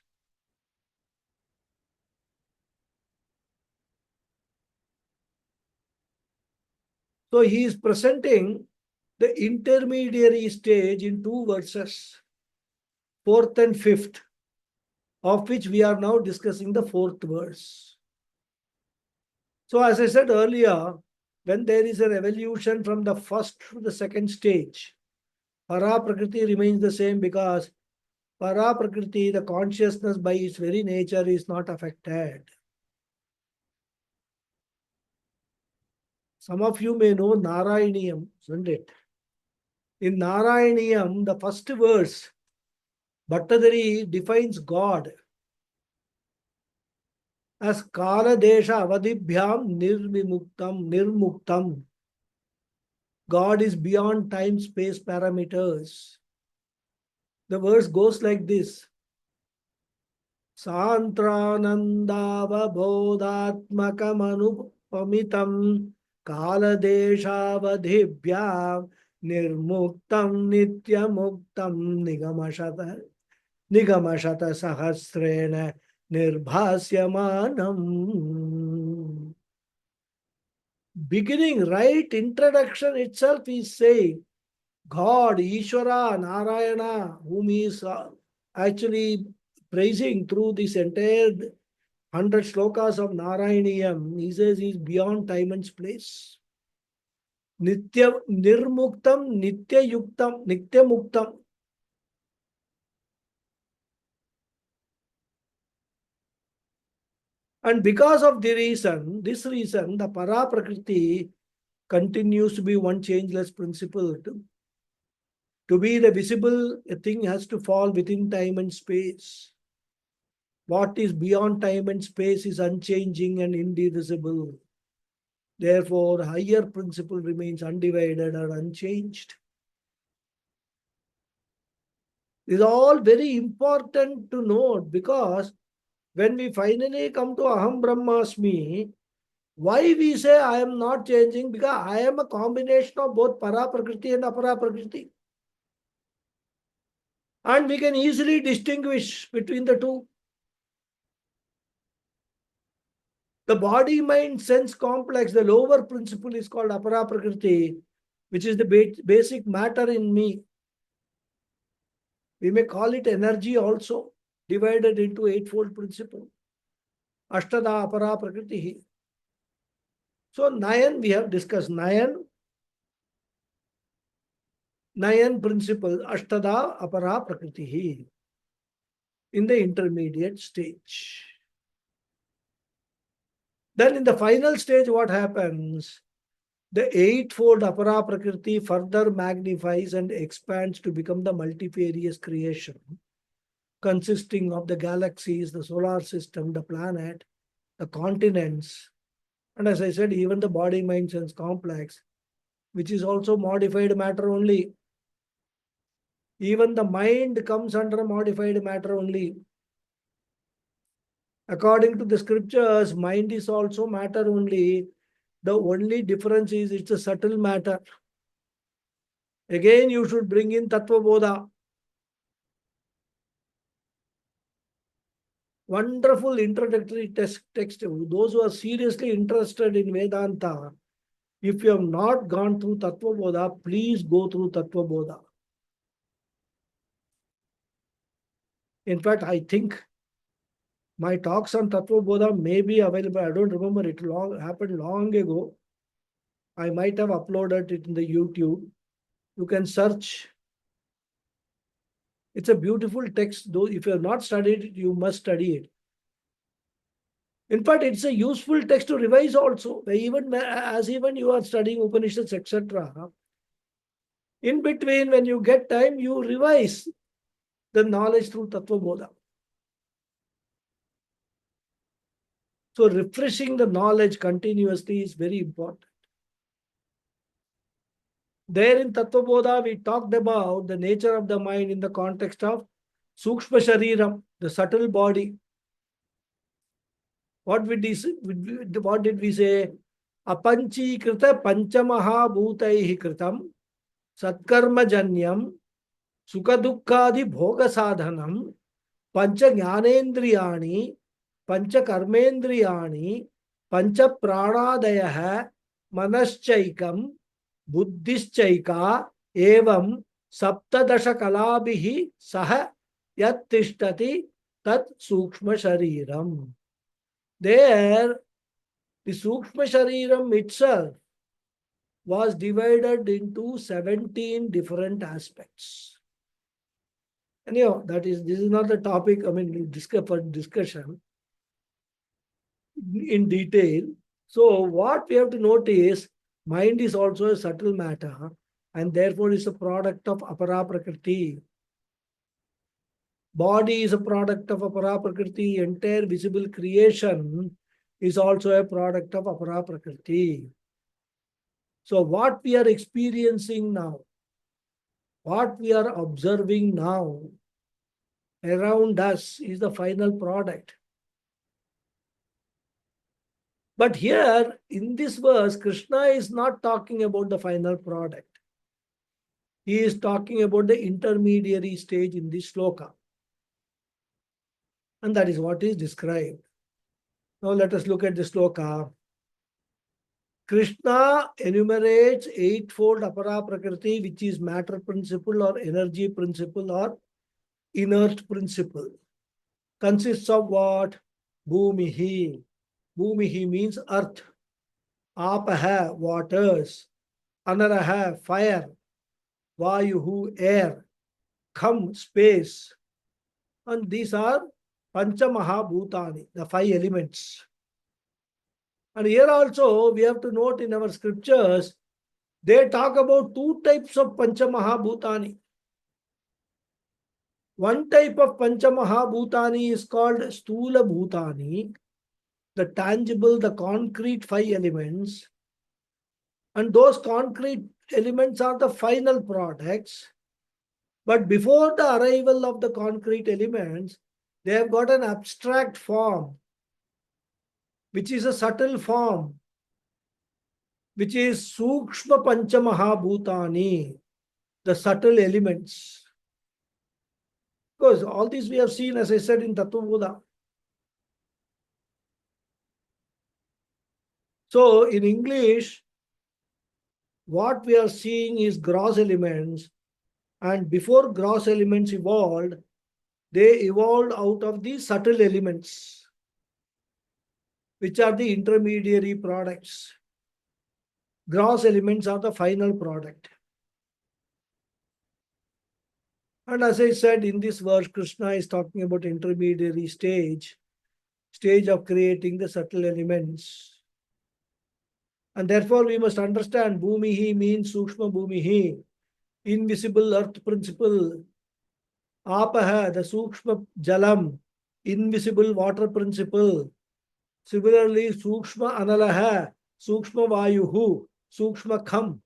So he is presenting the intermediary stage in two verses, fourth and fifth, of which we are now discussing the fourth verse. So, as I said earlier, when there is a revolution from the first to the second stage, para prakriti remains the same because para prakriti, the consciousness by its very nature, is not affected. Some of you may know Narayaniam, isn't it? In Narayaniam, the first verse, Bhattadari defines God as Kala Desha Avadibhyam Nirmuktam. God is beyond time space parameters. The verse goes like this: Santranandavabodhatmakamanupamitam Kaladeshavadibhyam Nirmuktam Nityamuktam Nigamashata Sahasrena Nirbhasyamanam. Beginning, right introduction itself is saying God, Ishvara, Narayana, whom he is actually praising through this entire 100 slokas of Narayaniyam. He says he is beyond time and space. Nitya Nirmuktam, Nitya Yuktam, Nitya Muktam. And because of this reason, the para prakriti continues to be one changeless principle. To be the visible, a thing has to fall within time and space. What is beyond time and space is unchanging and indivisible. Therefore, higher principle remains undivided or unchanged. This is all very important to note, because when we finally come to Aham Brahmasmi, why we say I am not changing? Because I am a combination of both para prakriti and apara prakriti. And we can easily distinguish between the two. The body, mind, sense complex, the lower principle is called apara prakriti, which is the basic matter in me. We may call it energy also, divided into eightfold principle. Ashtada apara prakriti. So Nayan, we have discussed Nayan principle, Ashtada apara prakriti, in the intermediate stage. Then in the final stage, what happens? The eightfold apara prakriti further magnifies and expands to become the multifarious creation, consisting of the galaxies, the solar system, the planet, the continents, and as I said, even the body, mind, sense complex, which is also modified matter only. Even the mind comes under modified matter only. According to the scriptures, mind is also matter only. The only difference is it's a subtle matter. Again, you should bring in Tattva Bodha. Wonderful introductory text. Those who are seriously interested in Vedanta, if you have not gone through Tattva Bodha, please go through Tattva Bodha. In fact, I think my talks on Tattva Bodha may be available. I don't remember, it happened long ago. I might have uploaded it in the YouTube. You can search. It's a beautiful text, though if you have not studied it, you must study it. In fact, it's a useful text to revise also. Even you are studying Upanishads, etc. In between, when you get time, you revise the knowledge through Tattva Bodha. So refreshing the knowledge continuously is very important. There in Tattva Bodha, we talked about the nature of the mind in the context of Sukshma Shariram, the subtle body. What did we say? Apanchīkrita panchamaha bhūtaihi kritam satkarma janyam sukha dukkhadi bhoga sadhanam pancha jnanendriyani pancha karmendriyani pancha pranadayah manaschaikam buddhischaika evam saptadasha kalabhihi sah yat tishtati tat sukshma shariram. There, the Sukshma Shariram itself was divided into 17 different aspects. And this is not the topic, for discussion in detail. So what we have to notice, mind is also a subtle matter and therefore is a product of apara prakriti. Body is a product of apara prakriti. Entire visible creation is also a product of apara prakriti. So what we are experiencing now, what we are observing now around us is the final product. But here in this verse, Krishna is not talking about the final product. He is talking about the intermediary stage in this sloka. And that is what is described. Now let us look at the sloka. Krishna enumerates eightfold apara prakriti, which is matter principle or energy principle or inert principle. Consists of what? Bhumihi. Bhumihi means earth. Apaha, waters. Anaraha, fire. Vayuhu, air. Kham, space. And these are Panchamaha Bhutani, the five elements. And here also we have to note in our scriptures, they talk about two types of Panchamaha Bhutani. One type of Panchamaha Bhutani is called Stula Bhutani, the tangible, the concrete five elements. And those concrete elements are the final products. But before the arrival of the concrete elements, they have got an abstract form, which is a subtle form, which is Sukshma Panchamaha Bhutani, the subtle elements. Because all these we have seen, as I said, in Tattva Bodha. So in English, what we are seeing is gross elements, and before gross elements evolved, they evolved out of the subtle elements, which are the intermediary products. Gross elements are the final product. And as I said, in this verse, Krishna is talking about intermediary stage of creating the subtle elements. And therefore, we must understand Bhumihi means Sukshma Bhumihi, invisible earth principle. Apaha, the Sukshma Jalam, invisible water principle. Similarly, Sukshma Analaha, Sukshma Vayuhu, Sukshma Kham.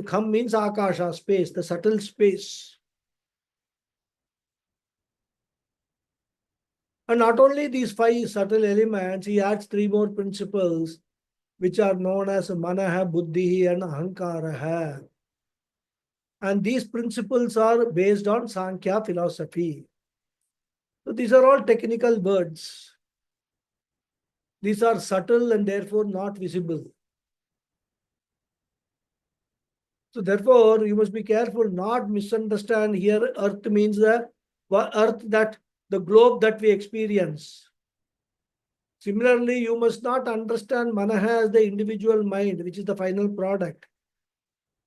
Kham means Akasha, space, the subtle space. And not only these five subtle elements, he adds three more principles, which are known as Manaha, Buddhihi, and Ahankaraha. And these principles are based on Sankhya philosophy. So these are all technical words. These are subtle and therefore not visible. So therefore, you must be careful, not misunderstand here. Earth means the earth, that the globe that we experience. Similarly, you must not understand Manaha as the individual mind, which is the final product.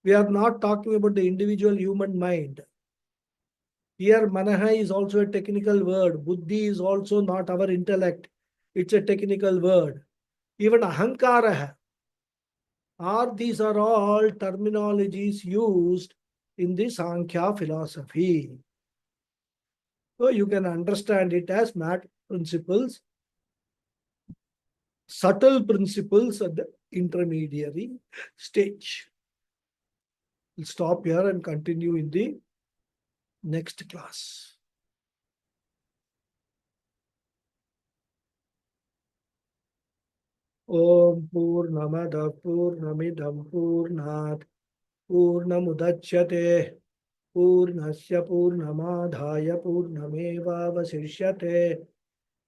We are not talking about the individual human mind. Here, Manaha is also a technical word. Buddhi is also not our intellect. It's a technical word. Even ahankara, or these are all terminologies used in the Sankhya philosophy. So you can understand it as math principles, subtle principles at the intermediary stage. We'll stop here and continue in the next class. Om Purnamada Purnamidam Purnat Purnamudachyate Purnasya Purnamadhaya Purnamevavasishyate.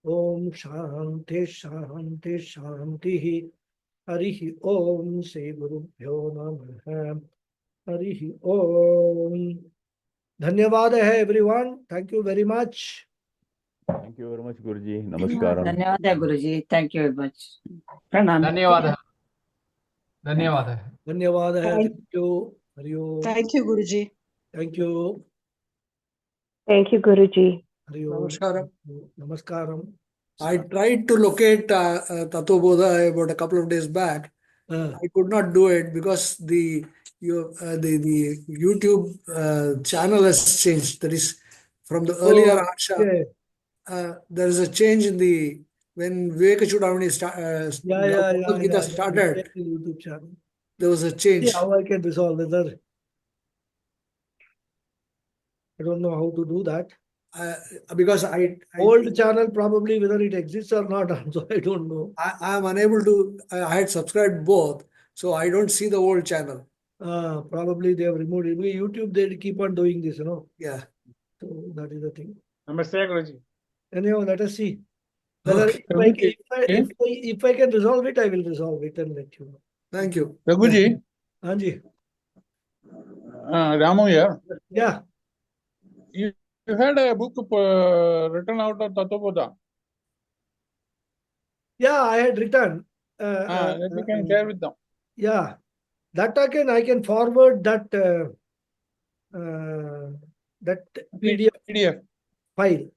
Om Shanti Shanti Shanti. Harihi Om Sri Gurubhyo Namaha. Harihi Om. Dhanyavad hai everyone. Thank you very much. Thank you very much, Guruji. Namaskaram. धन्यवाद गुरुजी. Thank you very much. प्रणाम. धन्यवादः धन्यवादः Dhanyavad hai. Thank you. Hari Om. Thank you, Guruji. Thank you. Thank you, Guruji. Hari Om. Namaskaram. Namaskaram. I tried to locate Tattvabodha about a couple of days back. I could not do it because the YouTube channel has changed. That is, from the earlier Aksha, Okay. there is a change in the when Viveka Chudamani Bhagavad Gita started. The YouTube channel. There was a change. See how I can resolve whether. I don't know how to do that. Because I Old channel probably whether it exists or not, so I don't know. I am unable to. I had subscribed both, so I don't see the old channel. Probably they have removed it. YouTube, they keep on doing this, Yeah. So that is the thing. नमस्ते गुरुजी Anyhow, let us see. Whether Okay. if I can resolve it, I will resolve it and let you know. Thank you. Raghuji, Anji. Ramu here. Yeah. You had a book written out of Tattvabodha. Yeah, I had written. That you can share with them. Yeah. That I can forward that that PDF file.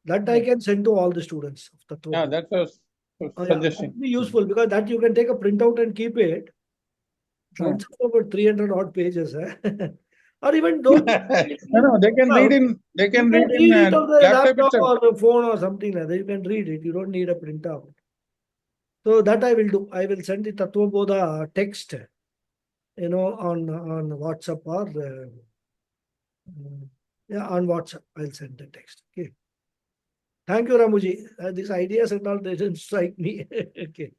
That I can send to all the students of Tattvabodha. Yeah, that's a suggestion. That would be useful because that you can take a printout and keep it. It's about 300 odd pages. Or even don't. No, they can read in. They can read it on the laptop laptop itself. or a phone or something like that. You can read it. You don't need a printout. So that I will do. I will send the Tattvabodha text, on WhatsApp or on WhatsApp. I'll send the text. Okay. Thank you, Ramuji. These ideas and all they didn't strike me. Okay.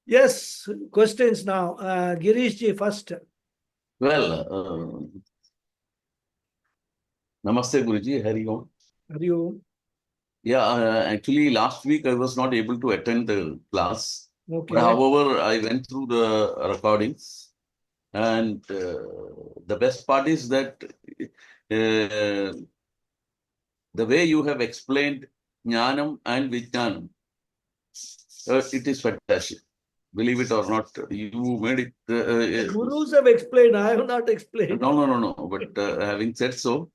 Yes, questions now. Girish ji first. Well, Namaste Guruji, Hari Om. Hari Om. Yeah, actually last week I was not able to attend the class. Okay. But however, I went through the recordings and the best part is that the way you have explained Jnanam and Vijnanam, it is fantastic. Believe it or not, you made it. Gurus have explained. I have not explained. No. But having said so,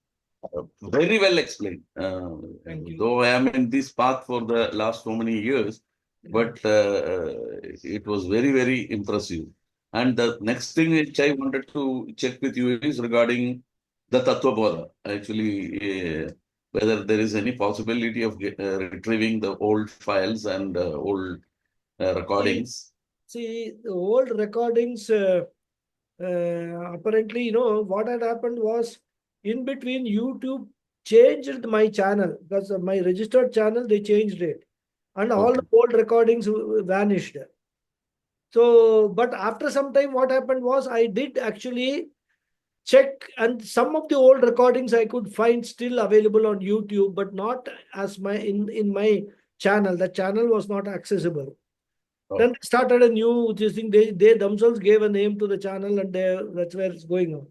very well explained. Thank you. Though I am in this path for the last so many years, but it was very, very impressive. And the next thing which I wanted to check with you is regarding the Tattvabodha. Actually, whether there is any possibility of retrieving the old files and old recordings. See, the old recordings, apparently, what had happened was, in between YouTube changed my channel, because of my registered channel, they changed it. And all the old recordings vanished. So, but after some time, what happened was, I did actually check, and some of the old recordings I could find still available on YouTube, but not as in my channel. The channel was not accessible. Then they started a new thing. They themselves gave a name to the channel, and that's where it's going on.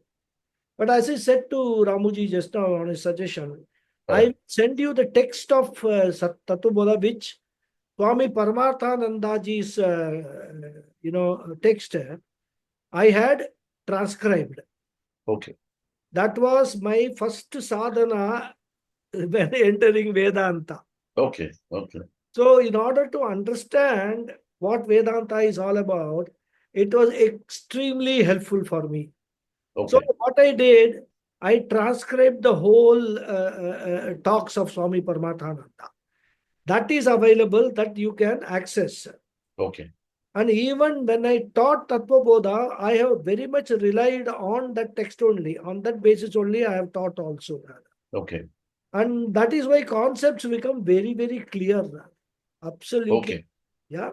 But as I said to Ramuji just now on his suggestion, I send you the text of Tattvabodha, which Swami Paramarthanandaji's text I had transcribed. Okay. That was my first sadhana when entering Vedanta. Okay. So in order to understand what Vedanta is all about, it was extremely helpful for me. So Okay. what I did, I transcribed the whole talks of Swami Paramathananda. That is available, that you can access. Okay. And even when I taught Tattva Bodha, I have very much relied on that text only. On that basis only, I have taught also. Okay. And that is why concepts become very, very clear. Absolutely. Okay. Yeah.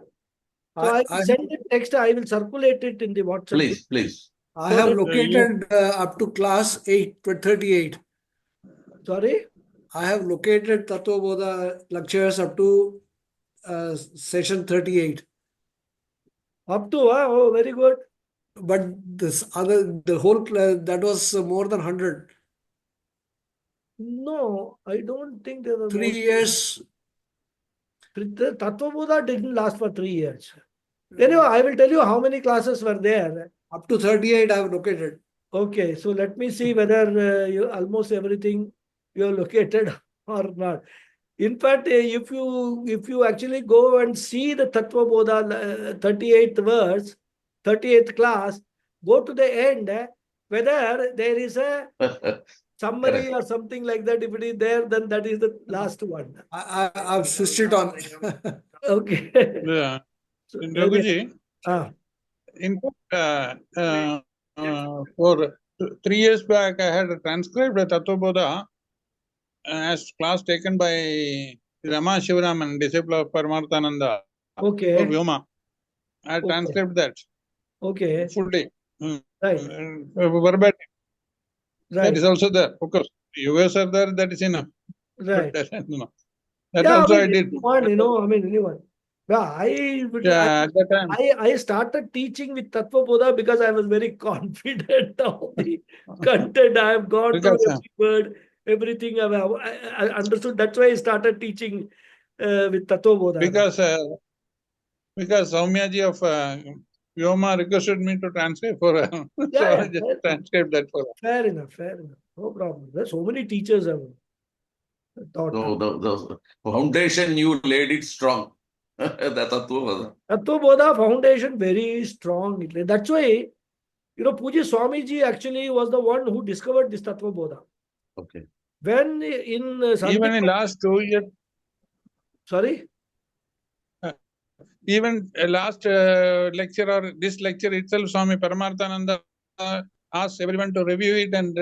So I I will send the text, I will circulate it in the WhatsApp group. Please, please. I So have that- located up to class 38. Sorry? I have located Tattva Bodha lectures up to session 38. Up to, oh, very good. But the whole, that was more than 100. No, I don't think there were 3 years. The Tattva Bodha didn't last for 3 years. Anyway, I will tell you how many classes were there. Up to 38 I have located. Okay, so let me see whether you almost everything you have located or not. In fact, if you actually go and see the Tattva Bodha 38th verse, 38th class, go to the end, whether there is a summary Correct. or something like that. If it is there, then that is the last one. I've switched it on. Okay. Yeah. So, Raghuji, ah, in fact, for 3 years back, I had transcribed the Tattva Bodha as class taken by Rama Shivaraman, disciple of Paramarthananda, for okay. Vyoma. I had Okay. transcribed that Okay. fully. Right. Verbatim. That Right. is also there. Of course, US are there, that is enough. Right. But, that Yeah, also I I mean, did. anyone. Yeah, Yeah, at that time. I started teaching with Tattva Bodha because I was very confident of the content. I have gone through Because, every word, everything I understood. That's why I started teaching with Tattva Bodha. because Soumyaji of Vyoma requested me to translate for so Yeah, I just transcribed that for her. fair enough. No problem. There's so many teachers have taught. So the foundation you laid it strong. The Tattva Bodha. Tattva Bodha foundation very strong. That's why, Puji Swamiji actually was the one who discovered this Tattva Bodha. Okay. When in Even in last 2 years, sorry? even last lecture or this lecture itself, Swami Paramarthananda asked everyone to review it and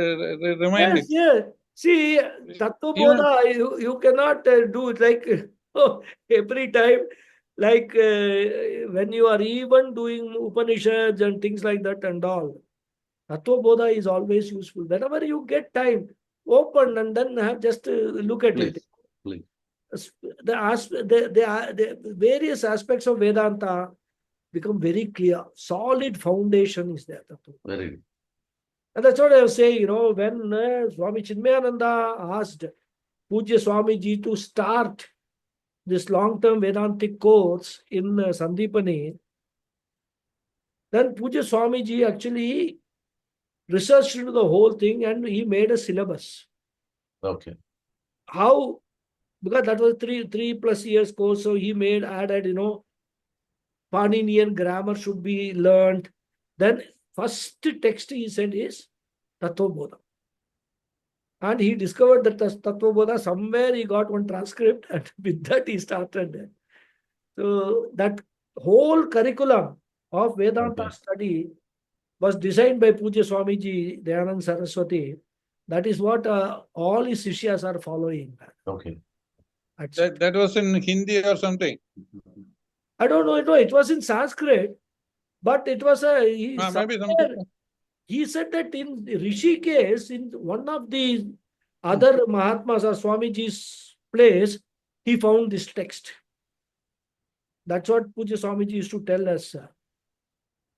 remind it. Yes. See, Tattva Bodha, you cannot do it like every time, like when you are even doing Upanishads and things like that and all. Tattva Bodha is always useful. Whenever you get time, open and then just look at it. Please. The various aspects of Vedanta become very clear. Solid foundation is there. Very good. And that's what I was saying, when Swami Chinmayananda asked Pujya Swamiji to start this long-term Vedantic course in Sandipani, then Pujya Swamiji actually researched into the whole thing and he made a syllabus. Okay. How? Because that was 3+ years course, so he added, Paninian grammar should be learned. Then first text he said is Tattva Bodha. And he discovered that Tattva Bodha, somewhere he got one transcript and with that he started. So that whole curriculum of Vedanta study was designed by Pujya Swamiji, Dayanand Saraswati. That is what all his Sishyas are following. Okay. That was in Hindi or something. I don't know, it was in Sanskrit, but it was Maybe something. he said that in Rishikesh, in one of the other Mahatmas or Swamiji's place, he found this text. That's what Pujya Swamiji used to tell us.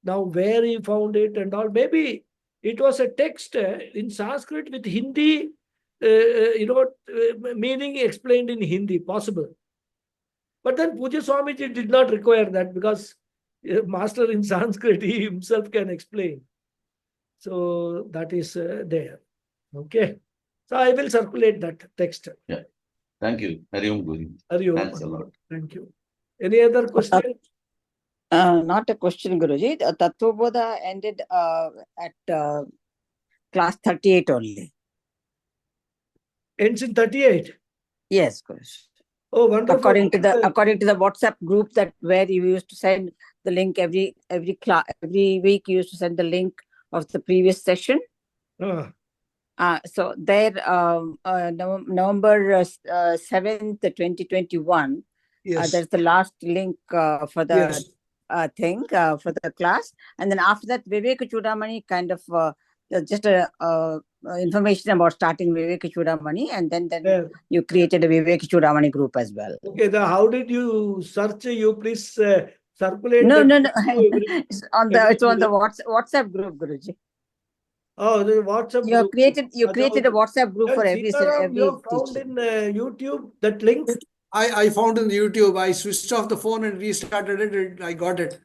Now, where he found it and all, maybe it was a text in Sanskrit with Hindi, meaning explained in Hindi, possible. But then Pujya Swamiji did not require that because master in Sanskrit, he himself can explain. So that is there. Okay. So I will circulate that text. Yeah. Thank you. Hari Om Guru. Hari Om. Thanks a lot. Thank you. Any other question? Not a question, Guruji. Tattvabodha ended at class 38 only. Ends in 38. Yes, Guruji. Oh, wonderful. According to the WhatsApp group that where you used to send the link every week, you used to send the link of the previous session. So there, November 7th, 2021. Yes. There's the last link for the thing for the class, and then after that, Vivek Chudamani kind of just information about starting Vivek Chudamani, and then you created a Vivek Chudamani group as well. Okay, how did you search? You please circulate. No. It's on the WhatsApp group, Guruji. Oh, the WhatsApp you group. You created a WhatsApp group for every you found teaching. in YouTube that link? I found in YouTube. I switched off the phone and restarted it. I got it.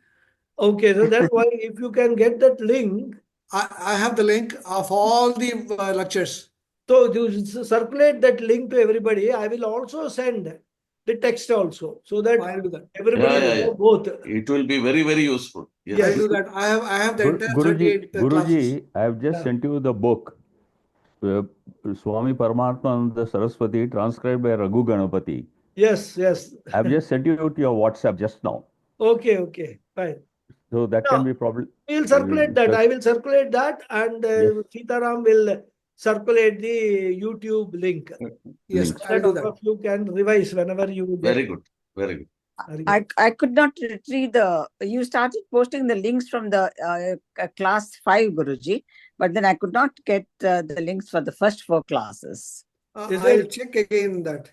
Okay, so that's why if you can get that link. I have the link of all the lectures. So you circulate that link to everybody. I will also send the text also, so that everybody will know both. It will be very, very useful. Yes. I'll do that. I have the entire 38 classes. Guruji, I have just sent you the book. Swami Paramatmananda Saraswati, transcribed by Raghu Ganapathy. Yes. I've just sent you to your WhatsApp just now. Okay, fine. So that can be probably. We'll circulate that. I will circulate that, and Sitaram will circulate the YouTube link. Yes, I'll do that. You can revise whenever you get. Very good. Very good. I could not retrieve you started posting the links from the class 5, Guruji, but then I could not get the links for the first 4 classes. I'll check again that.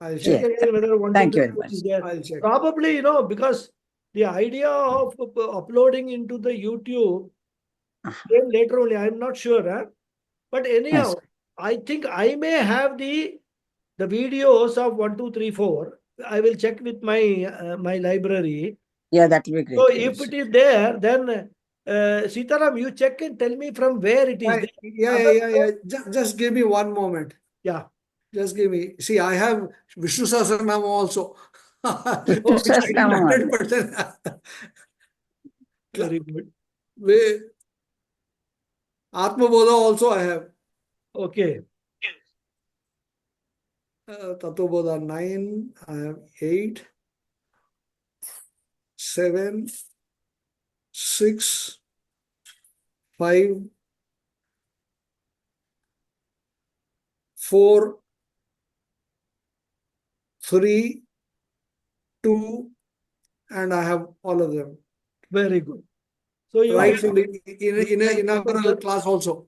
I'll check again whether Thank you very much. I'll check. Probably, because the idea of uploading into the YouTube came later only. I'm not sure. But anyhow, I think I may have the videos of 1, 2, 3, 4. I will check with my my library. Yeah, that will be great. So if it is there, then Sitaram, you check and tell me from where it is. Yeah. Just give me one moment. Yeah. Just give me. See, I have Vishnu Sahasranama also. Vishnu Sahasranama. 100%. Very good. Atmabodha also I have. Okay. Tattvabodha 9, I have 8, 7, 6, 5, 4, 3, 2, and I have all of them. Very good. So you right from the inaugural class also.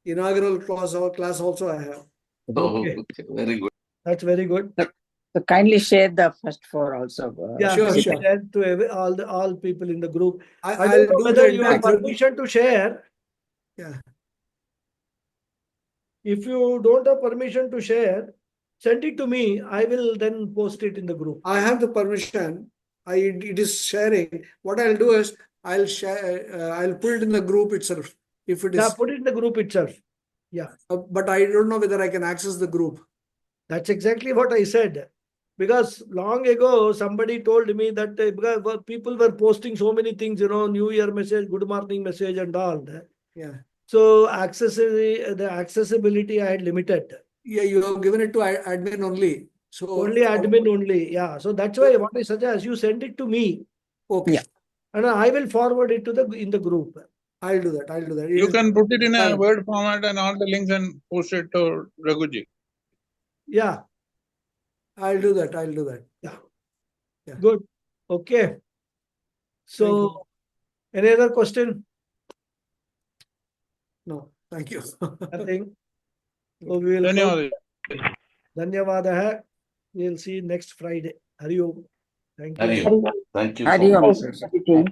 Inaugural class also I have. Okay. Very good. That's very good. So kindly share the first 4 also. Sure. Share to all people in the group. I I'll don't know do whether the you have permission to share. Yeah. If you don't have permission to share, send it to me. I will then post it in the group. I have the permission. It is sharing. What I'll do is I'll share. I'll put it in the group itself. If it is. Yeah, put it in the group itself. Yeah. But I don't know whether I can access the group. That's exactly what I said. Because long ago, somebody told me that because people were posting so many things, New Year message, good morning message and all. Yeah. So the accessibility I had limited. Yeah, you have given it to admin only. So only admin only. Yeah. So that's why what I suggest, you send it to me. Okay. Yeah. And I will forward it in the group. I'll do that. You can put it in a Word format and all the links and post it to Raghuji. Yeah. I'll do that. Yeah. Good. Okay. So, any other question? No. Thank you. Nothing. So we will. Dhanyavada. We'll see next Friday. Hari Om. Thank you. Thank you. Hari Om.